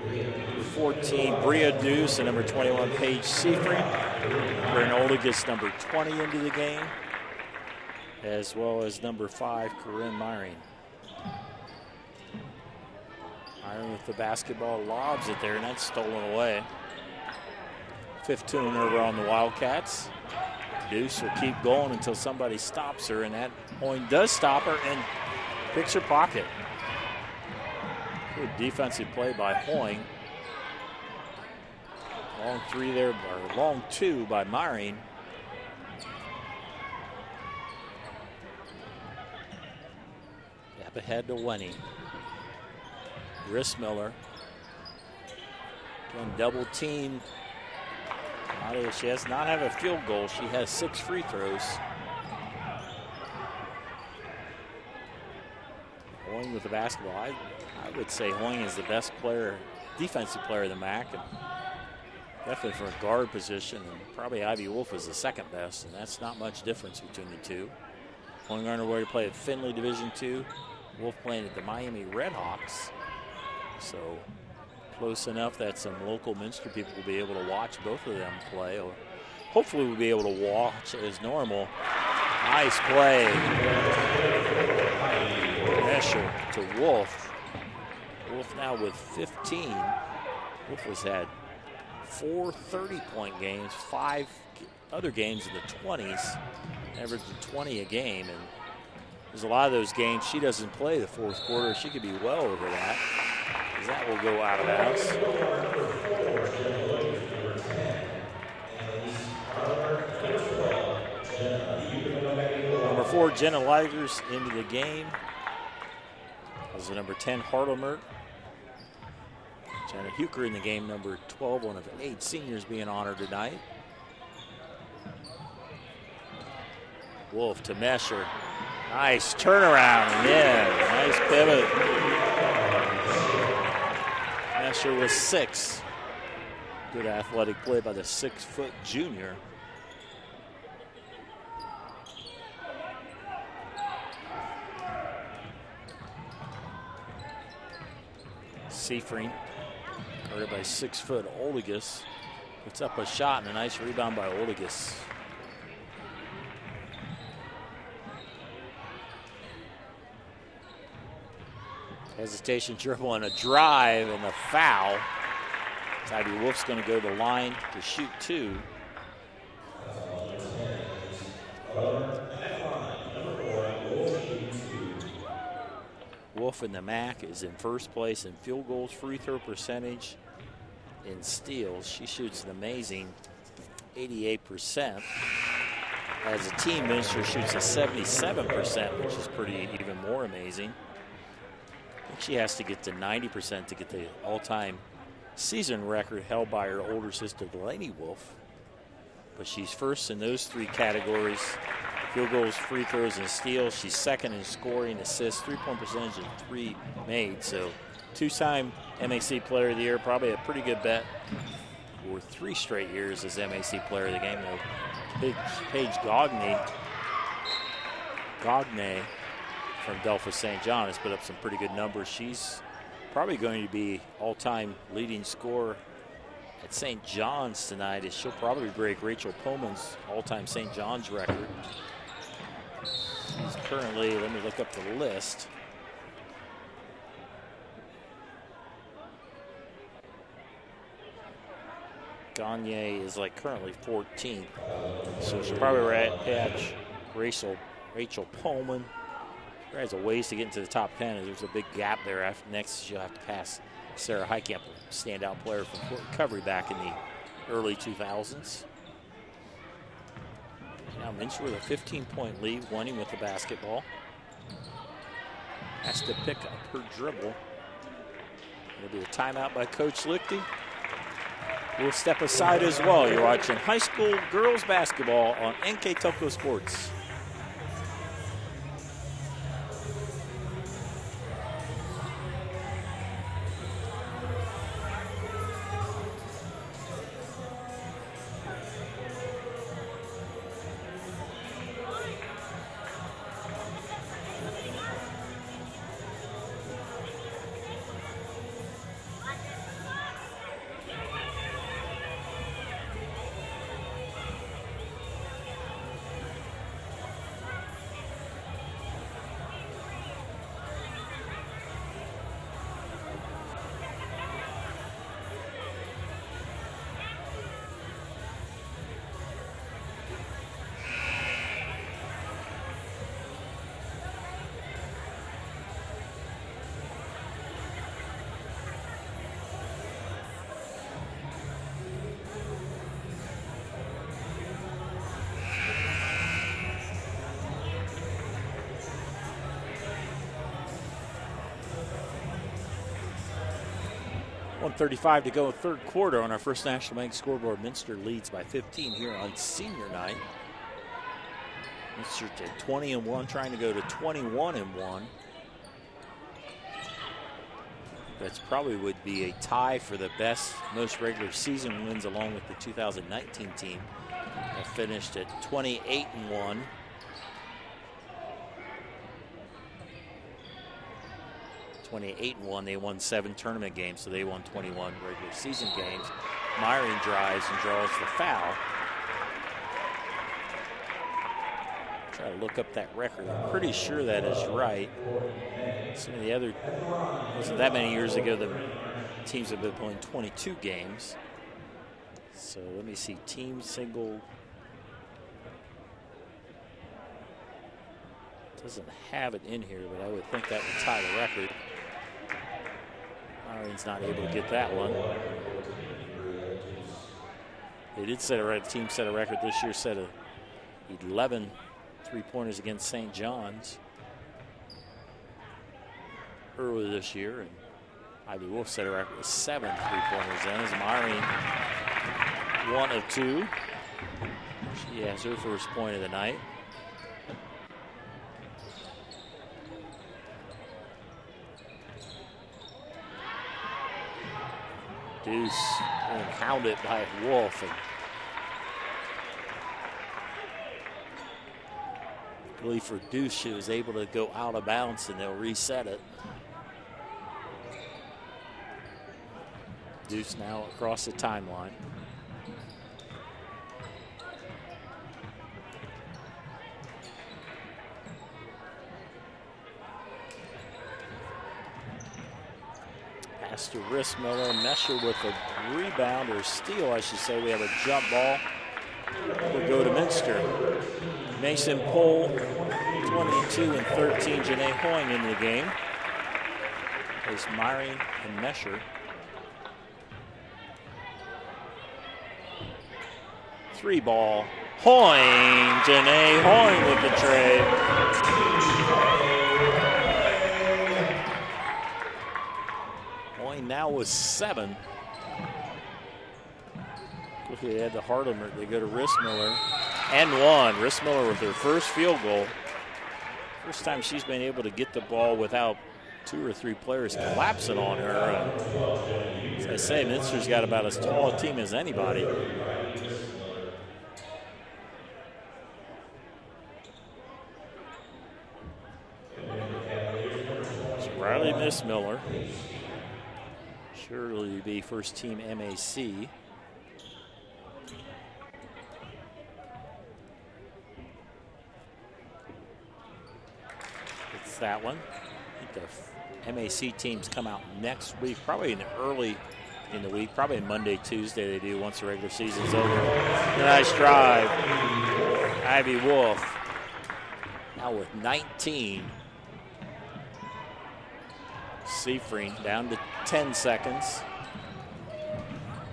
Number 14, Bria Deuce, and number 21, Paige Seafreen. Granola gets number 20 into the game, as well as number 5, Corinne Myring. Myring with the basketball, lobs it there, and that's stolen away. 5th turnover on the Wildcats. Deuce will keep going until somebody stops her, and that point does stop her and picks her pocket. Good defensive play by Hoying. Long 3 there, or long 2 by Myring. Gap ahead to Wenning. Rissmiller. Again, double team. She has not have a field goal. She has 6 free throws. Hoying with the basketball. I would say Hoying is the best player, defensive player of the MAC, and definitely for a guard position, and probably Ivy Wolf is the second best, and that's not much difference between the two. Hoying on their way to play at Findlay Division II. Wolf playing at the Miami Redhawks. So close enough that some local Minster people will be able to watch both of them play, or hopefully we'll be able to watch as normal. Nice play. Pressure to Wolf. Wolf now with 15. Wolf has had 4 30-point games, 5 other games in the 20s, averaging 20 a game. And there's a lot of those games she doesn't play the fourth quarter. She could be well over that, because that will go out of bounds. Number 4, Jenna Ligers into the game. That was the number 10, Harlemert. Jenna Huker in the game, number 12, one of 8 seniors being honored tonight. Wolf to Mesher. Nice turnaround, yeah, nice pivot. Mesher was 6. Good athletic play by the 6-foot junior. Seafreen, guarded by 6-foot Oldigus, puts up a shot and a nice rebound by Oldigus. Hesitation, dribble, and a drive, and a foul. Ivy Wolf's going to go to the line to shoot 2. Wolf in the MAC is in first place in field goals, free throw percentage, in steals. She shoots an amazing 88%. As a team, Minster shoots a 77%, which is pretty even more amazing. I think she has to get to 90% to get the all-time season record held by her older sister, Delaney Wolf. But she's first in those 3 categories: field goals, free throws, and steals. She's second in scoring, assists, 3-point percentage, and 3 made. So 2-time MAC Player of the Year, probably a pretty good bet for 3 straight years as MAC Player of the Game. Paige Gagne from Delphos St. John has put up some pretty good numbers. She's probably going to be all-time leading scorer at St. John's tonight, as she'll probably break Rachel Pullman's all-time St. John's record. She's currently, let me look up the list. Gagne is like currently 14th. So she'll probably catch Rachel Pullman. She has a ways to get into the top 10, and there's a big gap there. Next, she'll have to pass Sarah Heitkamp, standout player from Fort Recovery back in the early 2000s. Now Minster with a 15-point lead, winning with the basketball. Has to pick up her dribble. It'll be a timeout by Coach Lichty. We'll step aside as well. You're watching high school girls basketball on NKTelco Sports. .35 to go, third quarter on our First National Bank scoreboard. Minster leads by 15 here on senior night. Minster to 20-1, trying to go to 21-1. That's probably would be a tie for the most regular season wins, along with the 2019 team that finished at 28-1. They won 7 tournament games, so they won 21 regular season games. Myron drives and draws the foul. Try to look up that record. I'm pretty sure that is right. Some of the other, wasn't that many years ago, the teams have been playing 22 games. So let me see, team single. Doesn't have it in here, but I would think that would tie the record. Myron's not able to get that one. They did set a record. The team set a record this year, set 11 3-pointers against St. John's earlier this year, and Ivy Wolf set a record with 7 3-pointers then, as Myron 1 of 2. She has her first point of the night. Deuce and hounded by Wolf. And really for Deuce, she was able to go out of bounds and they'll reset it. Deuce now across the timeline. Pass to Rissmiller. Mesher with a rebound, or steal, I should say. We have a jump ball. We'll go to Minster. Mason Pohl, 22 and 13. Janae Hoying into the game. There's Myron and Mesher. 3 ball. Hoying. Janae Hoying with the trade. Hoying now with 7. Quickly they had to Hardemer. They go to Rissmiller. And 1. Rissmiller with her first field goal. First time she's been able to get the ball without 2 or 3 players collapsing on her. As I say, Minster's got about as tall a team as anybody. So Riley Rissmiller. Surely be first team MAC. That one. I think the MAC teams come out next week, probably early in the week, probably Monday, Tuesday they do once the regular season's over. Nice drive. Ivy Wolf now with 19. Seifring down to 10 seconds.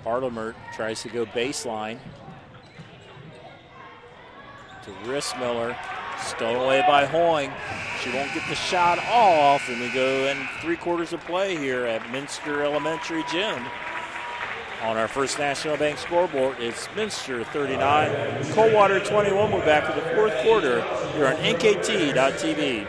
Hardemer tries to go baseline to Rissmiller. Stolen away by Hoying. She won't get the shot off, and we go in 3/4 of play here at Minster Elementary Gym. On our First National Bank scoreboard, it's Minster 39, Coldwater 21. We're back for the 4th quarter here on NKT.TV.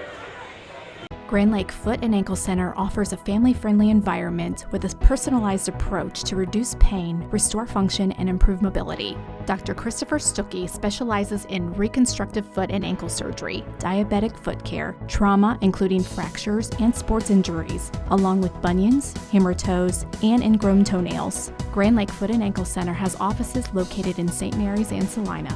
Grand Lake Foot and Ankle Center offers a family-friendly environment with a personalized approach to reduce pain, restore function, and improve mobility. Dr. Christopher Stuckey specializes in reconstructive foot and ankle surgery, diabetic foot care, trauma including fractures and sports injuries, along with bunions, hammer toes, and ingrown toenails. Grand Lake Foot and Ankle Center has offices located in St. Mary's and Salina.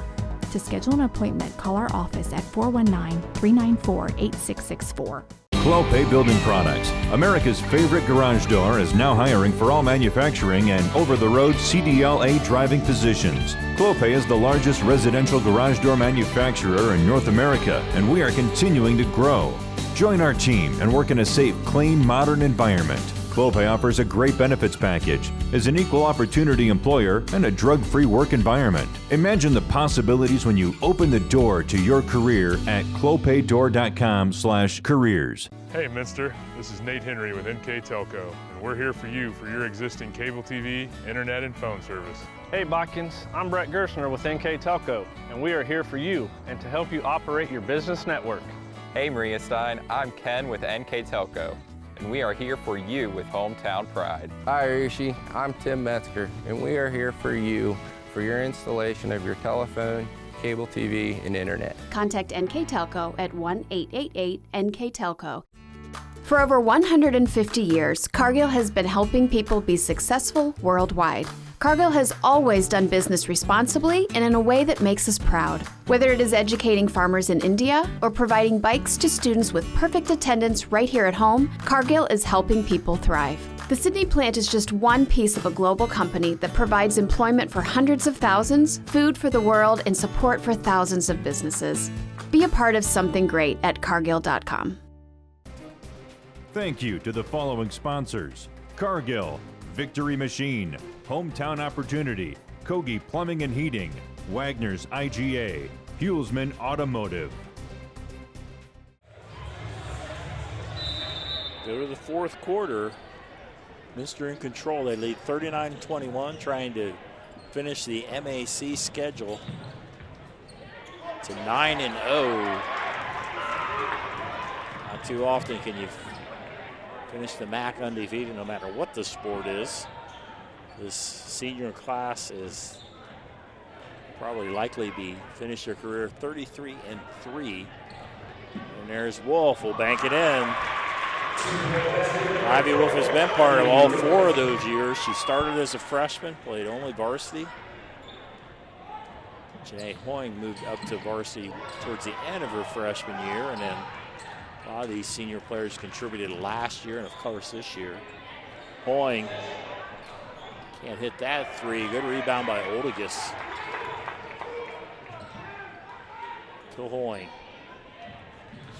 To schedule an appointment, call our office at 419-394-8664. Clopay Building Products, America's favorite garage door, is now hiring for all manufacturing and over-the-road CDLA driving positions. Clopay is the largest residential garage door manufacturer in North America, and we are continuing to grow. Join our team and work in a safe, clean, modern environment. Clopay offers a great benefits package, is an equal opportunity employer, and a drug-free work environment. Imagine the possibilities when you open the door to your career at clopaydoor.com/careers. Hey Minster, this is Nate Henry with NKTelco, and we're here for you for your existing cable TV, internet, and phone service. Hey Botkins, I'm Brett Gerstner with NKTelco, and we are here for you and to help you operate your business network. Hey Maria Stein, I'm Ken with NKTelco, and we are here for you with hometown pride. Hi Rishi, I'm Tim Metzger, and we are here for you for your installation of your telephone, cable TV, and internet. Contact NKTelco at 1-888-NKTelco. For over 150 years, Cargill has been helping people be successful worldwide. Cargill has always done business responsibly and in a way that makes us proud. Whether it is educating farmers in India or providing bikes to students with perfect attendance right here at home, Cargill is helping people thrive. The Sydney plant is just one piece of a global company that provides employment for hundreds of thousands, food for the world, and support for thousands of businesses. Be a part of something great at cargill.com. Thank you to the following sponsors: Cargill, Victory Machine, Hometown Opportunity, Kogi Plumbing and Heating, Wagner's IGA, Hulsman Automotive. Go to the fourth quarter. Minster in control. They lead 39-21, trying to finish the MAC schedule to 9-0. Not too often can you finish the MAC undefeated, no matter what the sport is. This senior class is probably likely finish their career 33-3. And there's Wolf, will bank it in. Ivy Wolf has been part of all 4 of those years. She started as a freshman, played only varsity. Janae Hoying moved up to varsity towards the end of her freshman year, and then a lot of these senior players contributed last year and of course this year. Hoying can't hit that 3. Good rebound by Oldigus. To Hoying.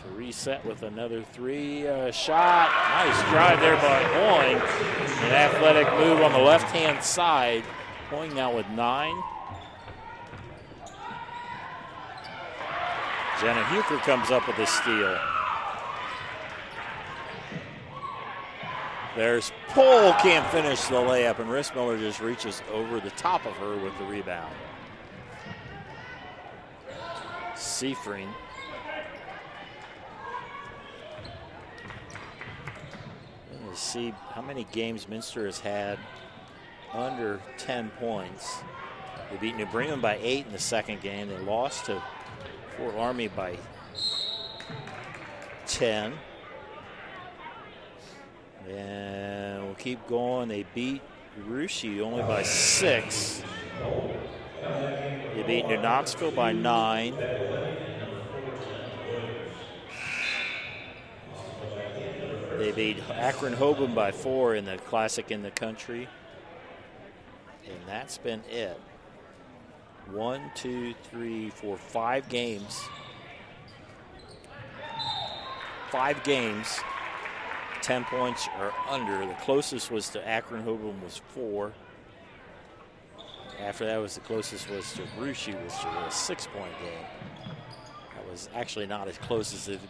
So reset with another 3 shot. Nice drive there by Hoying. An athletic move on the left-hand side. Hoying now with 9. Jenna Huker comes up with a steal. There's Pohl, can't finish the layup, and Rissmiller just reaches over the top of her with the rebound. Seifring. Let's see how many games Minster has had under 10 points. They beat New Bremen by 8 in the second game. They lost to Fort Army by 10. And we'll keep going. They beat Rushi only by 6. They beat New Knoxville by 9. They beat Akron Hoban by 4 in the Classic in the Country. And that's been it. 1, 2, 3, 4, 5 games. 5 games. 10 points or under. The closest was to Akron Hoban was 4. After that was the closest was to Rushi, which was a 6-point game. That was actually not as close as it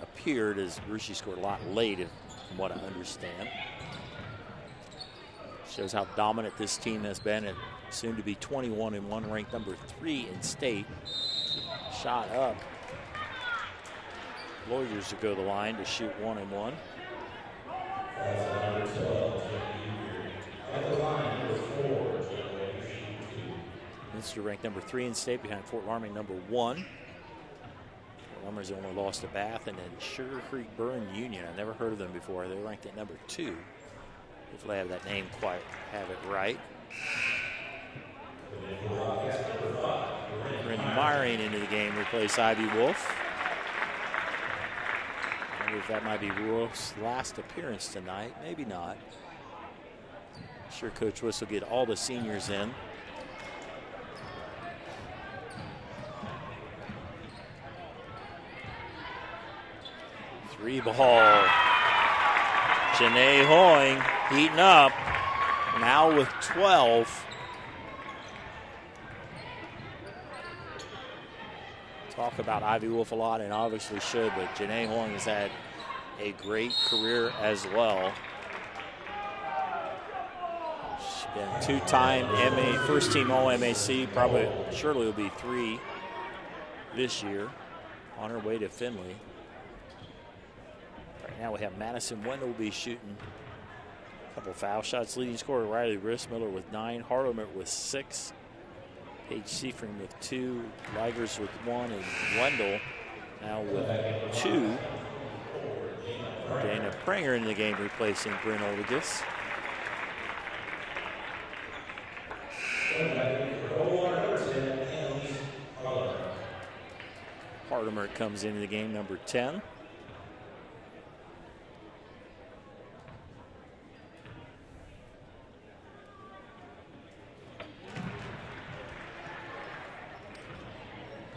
appeared, as Rushi scored a lot late, from what I understand. Shows how dominant this team has been, and soon to be 21-1, ranked number 3 in state. Shot up. Lawyers to go to the line to shoot 1-1. Minster ranked number 3 in state behind Fort Larned number 1. Fort Larned's only lost to Bath, and then Sugar Creek Burn Union. I never heard of them before. They're ranked at number 2. Hopefully I have that name have it right. Bryn Myring into the game, replace Ivy Wolf. I wonder if that might be Wolf's last appearance tonight. Maybe not. I'm sure Coach Whistle will get all the seniors in. Three ball. Janae Hoying heating up. Now with 12. Talk about Ivy Wolf a lot, and obviously should, but Janae Hoying has had a great career as well. She's been two-time first team All-MAC, surely will be 3 this year, on her way to Findlay. Right now we have Madison Wendell will be shooting a couple foul shots. Leading scorer Riley Rissmiller with 9, Harlemer with 6, Paige Seifring with 2, Ligers with 1, and Wendell now with 2. Dana Pranger in the game replacing Bryn Oldigus. Hardemer comes into the game, number 10.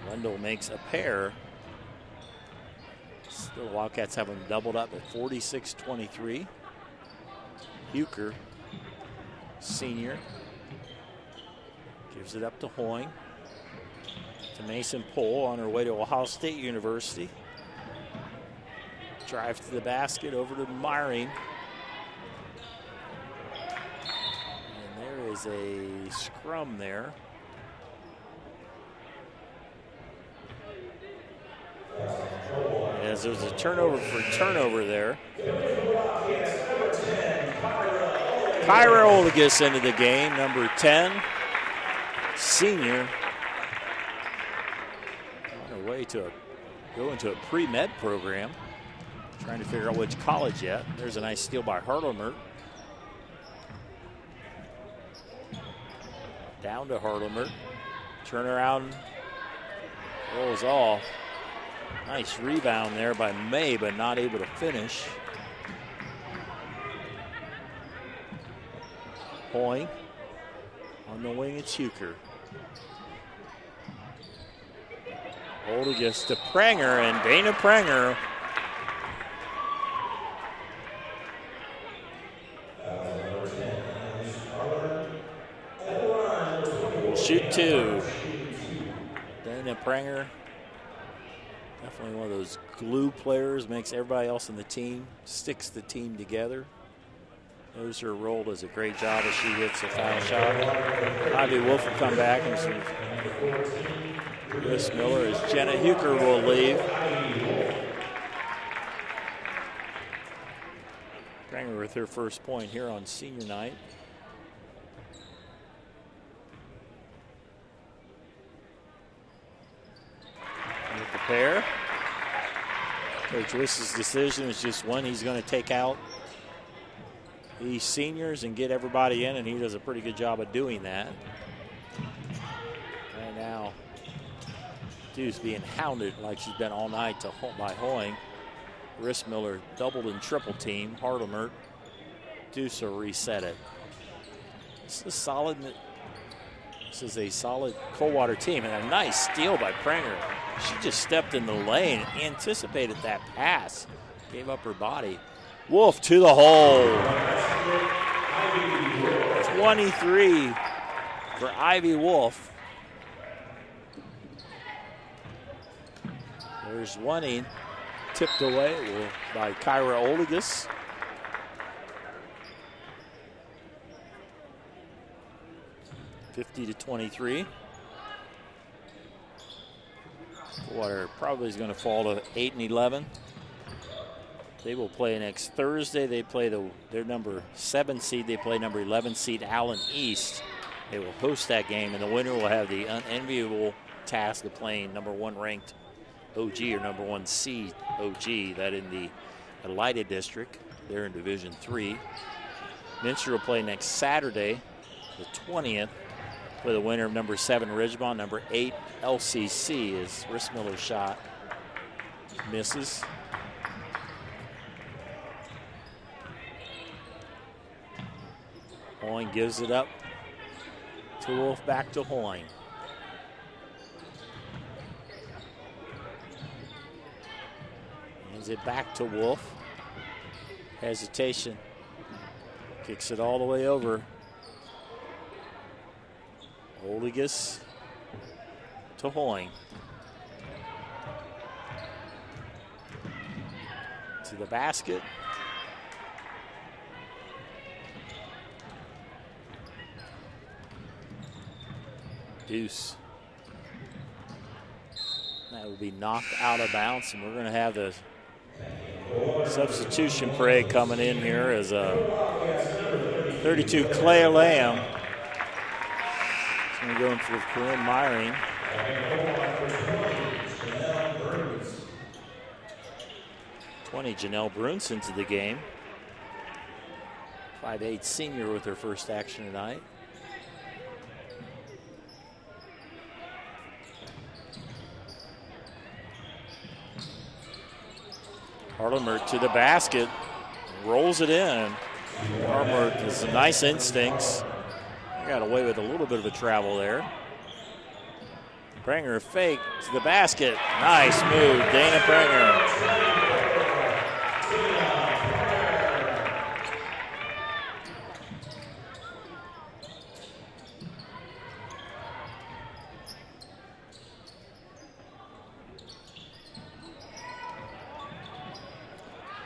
Wendell makes a pair. Still, Wildcats have them doubled up at 46-23. Huker, senior, gives it up to Hoying. To Mason Pohl on her way to Ohio State University. Drive to the basket, over to Myring. And there is a scrum there. As there's a turnover there. Kyra Oldigus into the game, number 10, senior. On her way to go into a pre-med program. Trying to figure out which college yet. There's a nice steal by Harlemer. Down to Harlemer. Turn around. Rolls off. Nice rebound there by May, but not able to finish. Hoying. On the wing, it's Huker. Oldigus to Pranger, and Dana Pranger shoot 2. Dana Pranger, definitely one of those glue players, makes everybody else in the team, sticks the team together. Knows her role, does a great job as she hits a foul shot. Ivy Wolf will come back, and Chris Miller as Jenna Huker will leave. Pranger with her first point here on senior night. With the pair. Coach Wiss's decision is just one. He's going to take out these seniors and get everybody in, and he does a pretty good job of doing that. Right now, Deuce being hounded like she's been all night by Hoying. Rissmiller doubled and triple team. Hardemer. Deuce will reset it. This is a solid Coldwater team, and a nice steal by Pranger. She just stepped in the lane, anticipated that pass, gave up her body. Wolf to the hole. 23 for Ivy Wolf. There's one tipped away by Kyra Oldigus. (50-23). Coldwater probably is going to fall to 8 and 11. They will play next Thursday. They play their number 7 seed. They play number 11 seed Allen East. They will host that game, and the winner will have the unenviable task of playing number 1 ranked OG or number 1 seed OG. That in the Elida district. They're in Division 3. Minster will play next Saturday, the 20th, with a winner of number 7 Ridgemont, number 8 LCC. As Rissmiller's shot misses. Hoying gives it up to Wolf, back to Hoying. Hands it back to Wolf. Hesitation. Kicks it all the way over. Oldigus to Hoying. To the basket. Deuce. That will be knocked out of bounds, and we're going to have the Substitution parade coming in here as 32 Claire Lamb. She's going to go in for Corinne Myring. 20 Janelle Bruns into the game. 5'8" senior with her first action tonight. Hardemer to the basket, rolls it in. Hardemer has some nice instincts. Got away with a little bit of a travel there. Prenger fake to the basket. Nice move, Dana Prenger.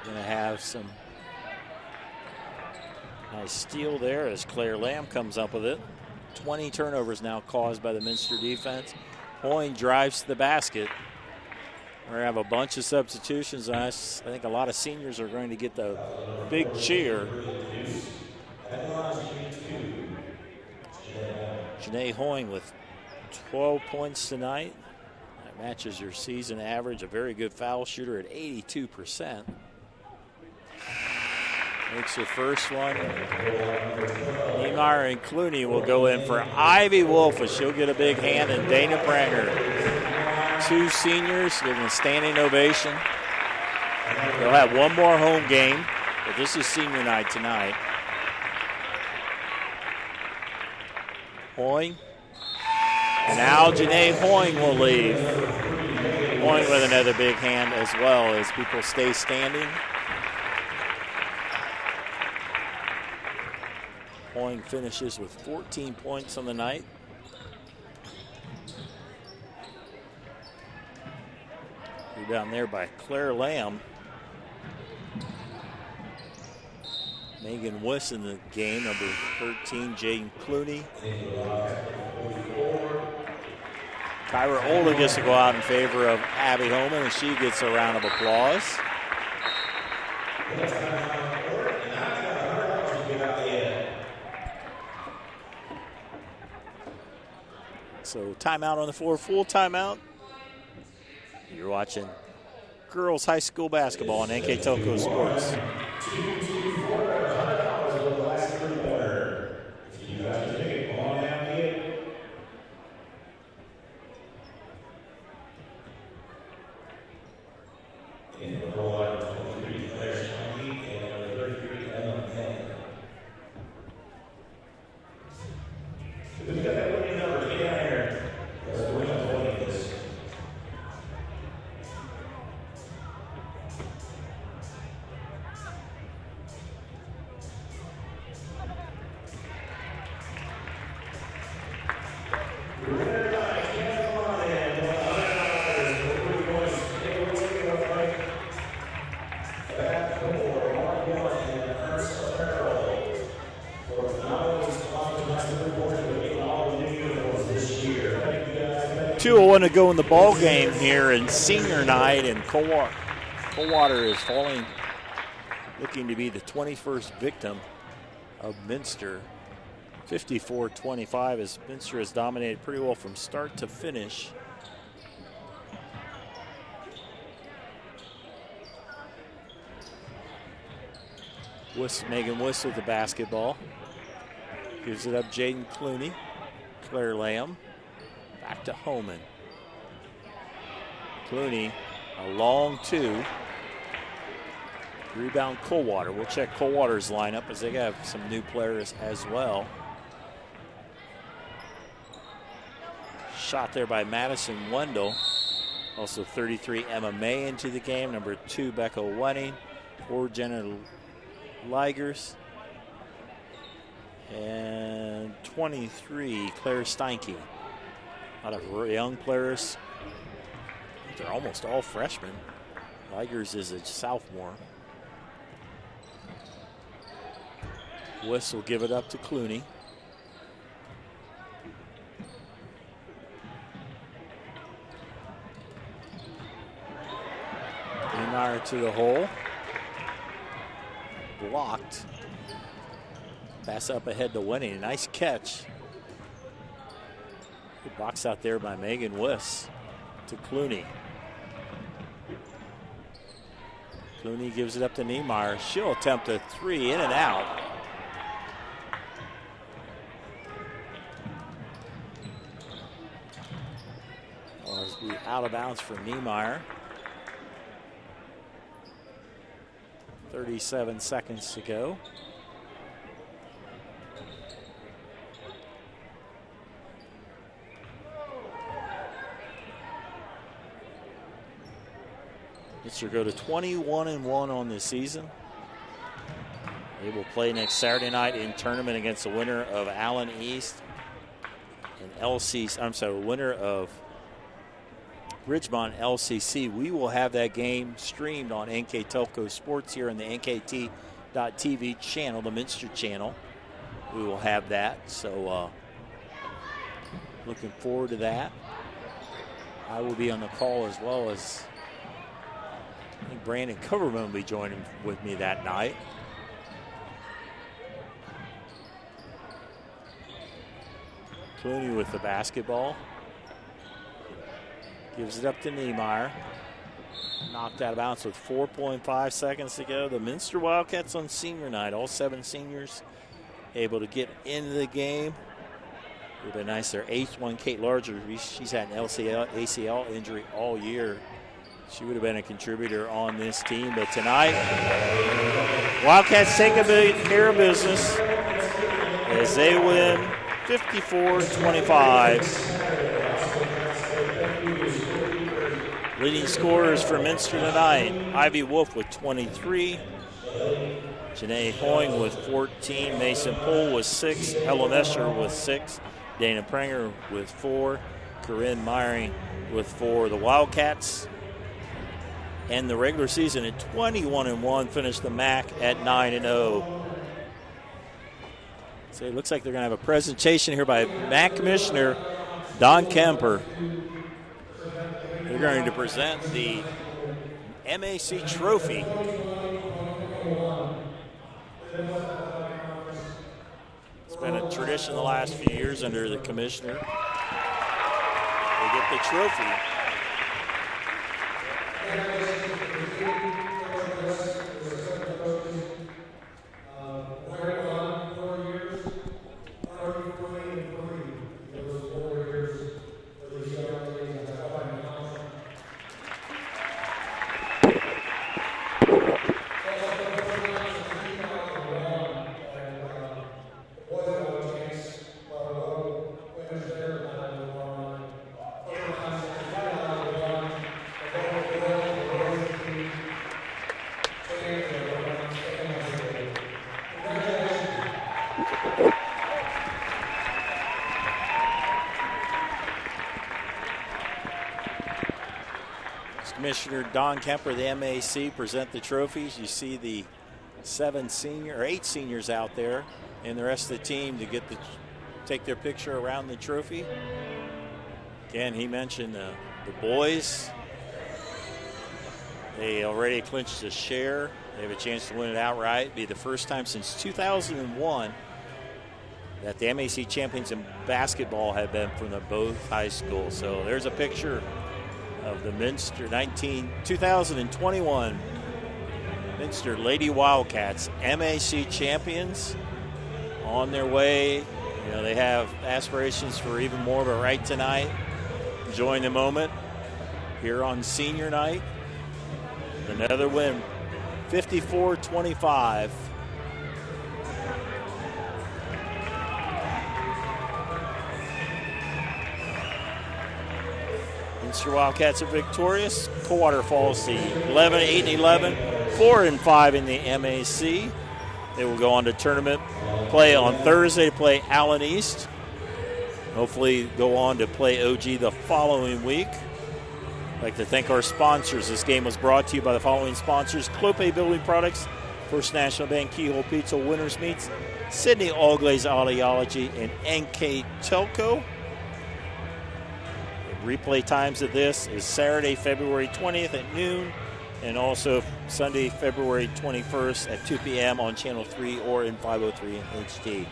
Gonna have some nice steal there as Claire Lamb comes up with it. 20 turnovers now caused by the Minster defense. Hoying drives to the basket. We're going to have a bunch of substitutions. I think a lot of seniors are going to get the big cheer. Janae Hoying with 12 points tonight. That matches your season average. A very good foul shooter at 82%. Makes her first one. Niemeyer and Clooney will go in for Ivy Wolf, as she'll get a big hand, and Dana Pranger. Two seniors giving a standing ovation. They'll have one more home game, but this is senior night tonight. Hoying. And now Janae Hoying will leave. Hoying with another big hand as well as people stay standing. Hoying finishes with 14 points on the night. Down there by Claire Lamb. Megan Wiss in the game, number 13, Jaden Clooney. Kyra Older gets to go out in favor of Abby Holman, and she gets a round of applause. So timeout on the floor, full timeout. You're watching girls high school basketball on NKTelco Sports. To go in the ball game here in senior night, and Coldwater is falling, looking to be the 21st victim of Minster. 54-25 as Minster has dominated pretty well from start to finish. Megan Wiss with the basketball. Gives it up Jaden Clooney. Claire Lamb. Back to Holman. Clooney, a long two. Rebound Coldwater. We'll check Coldwater's lineup as they have some new players as well. Shot there by Madison Wendell. Also 33 Emma May into the game. Number 2 Becca Wenning. 4 Jenna Ligers. And 23 Claire Steinke. A lot of young players. They're almost all freshmen. Ligers is a sophomore. Wiss will give it up to Clooney. Niemeyer to the hole. blocked. Pass up ahead to Winnie. Nice catch. Good box out there by Megan Wiss to Clooney. Clooney gives it up to Niemeyer. She'll attempt a three, in and out. Well, it'll be out of bounds for Niemeyer. 37 seconds to go. Minster go to 21-1 on this season. They will play next Saturday night in tournament against the winner of Allen East and winner of Ridgemont LCC. We will have that game streamed on NKTelco Sports here in the NKT.TV channel, the Minster channel. We will have that, so looking forward to that. I will be on the call as well as I think Brandon Coverman will be joining with me that night. Clooney with the basketball. Gives it up to Niemeyer. Knocked out of bounds with 4.5 seconds to go. The Minster Wildcats on senior night. All 7 seniors able to get into the game. It would have been nice. Their 8th one, Kate Larger. She's had an ACL injury all year. She would have been a contributor on this team. But tonight, Wildcats take a care of business as they win 54-25. Leading scorers for Minster tonight, Ivy Wolf with 23. Janae Hoying with 14. Mason Poole with 6. Ella Messer with 6. Dana Pranger with 4. Corinne Myring with 4. The Wildcats and the regular season at 21-1, finished the MAC at 9-0. So it looks like they're going to have a presentation here by MAC Commissioner Don Kemper. They're going to present the MAC trophy. It's been a tradition the last few years under the commissioner. They get the trophy. Commissioner Don Kemper, the MAC, present the trophies. You see the 8 seniors out there, and the rest of the team to take their picture around the trophy. Again, he mentioned the boys. They already clinched a share. They have a chance to win it outright. It'll be the first time since 2001 that the MAC champions in basketball have been from the both high schools. So there's a picture of the Minster 2021 Minster Lady Wildcats, MAC champions, on their way. You know, they have aspirations for even more, but right tonight, enjoying the moment here on senior night. Another win, 54-25. Minster Wildcats are victorious. Coldwater falls to 8-11, 4-5 in the MAC. They will go on to tournament play on Thursday to play Allen East. Hopefully go on to play OG the following week. I'd like to thank our sponsors. This game was brought to you by the following sponsors: Clope Building Products, First National Bank, Keyhole Pizza, Winners Meats, Sydney All Glaze Audiology, and NKTelco. Replay times of this is Saturday, February 20th at noon, and also Sunday, February 21st at 2 p.m. on Channel 3 or in 503 in HD.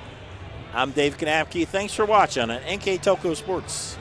I'm Dave Kanapke. Thanks for watching on NK Telco Sports.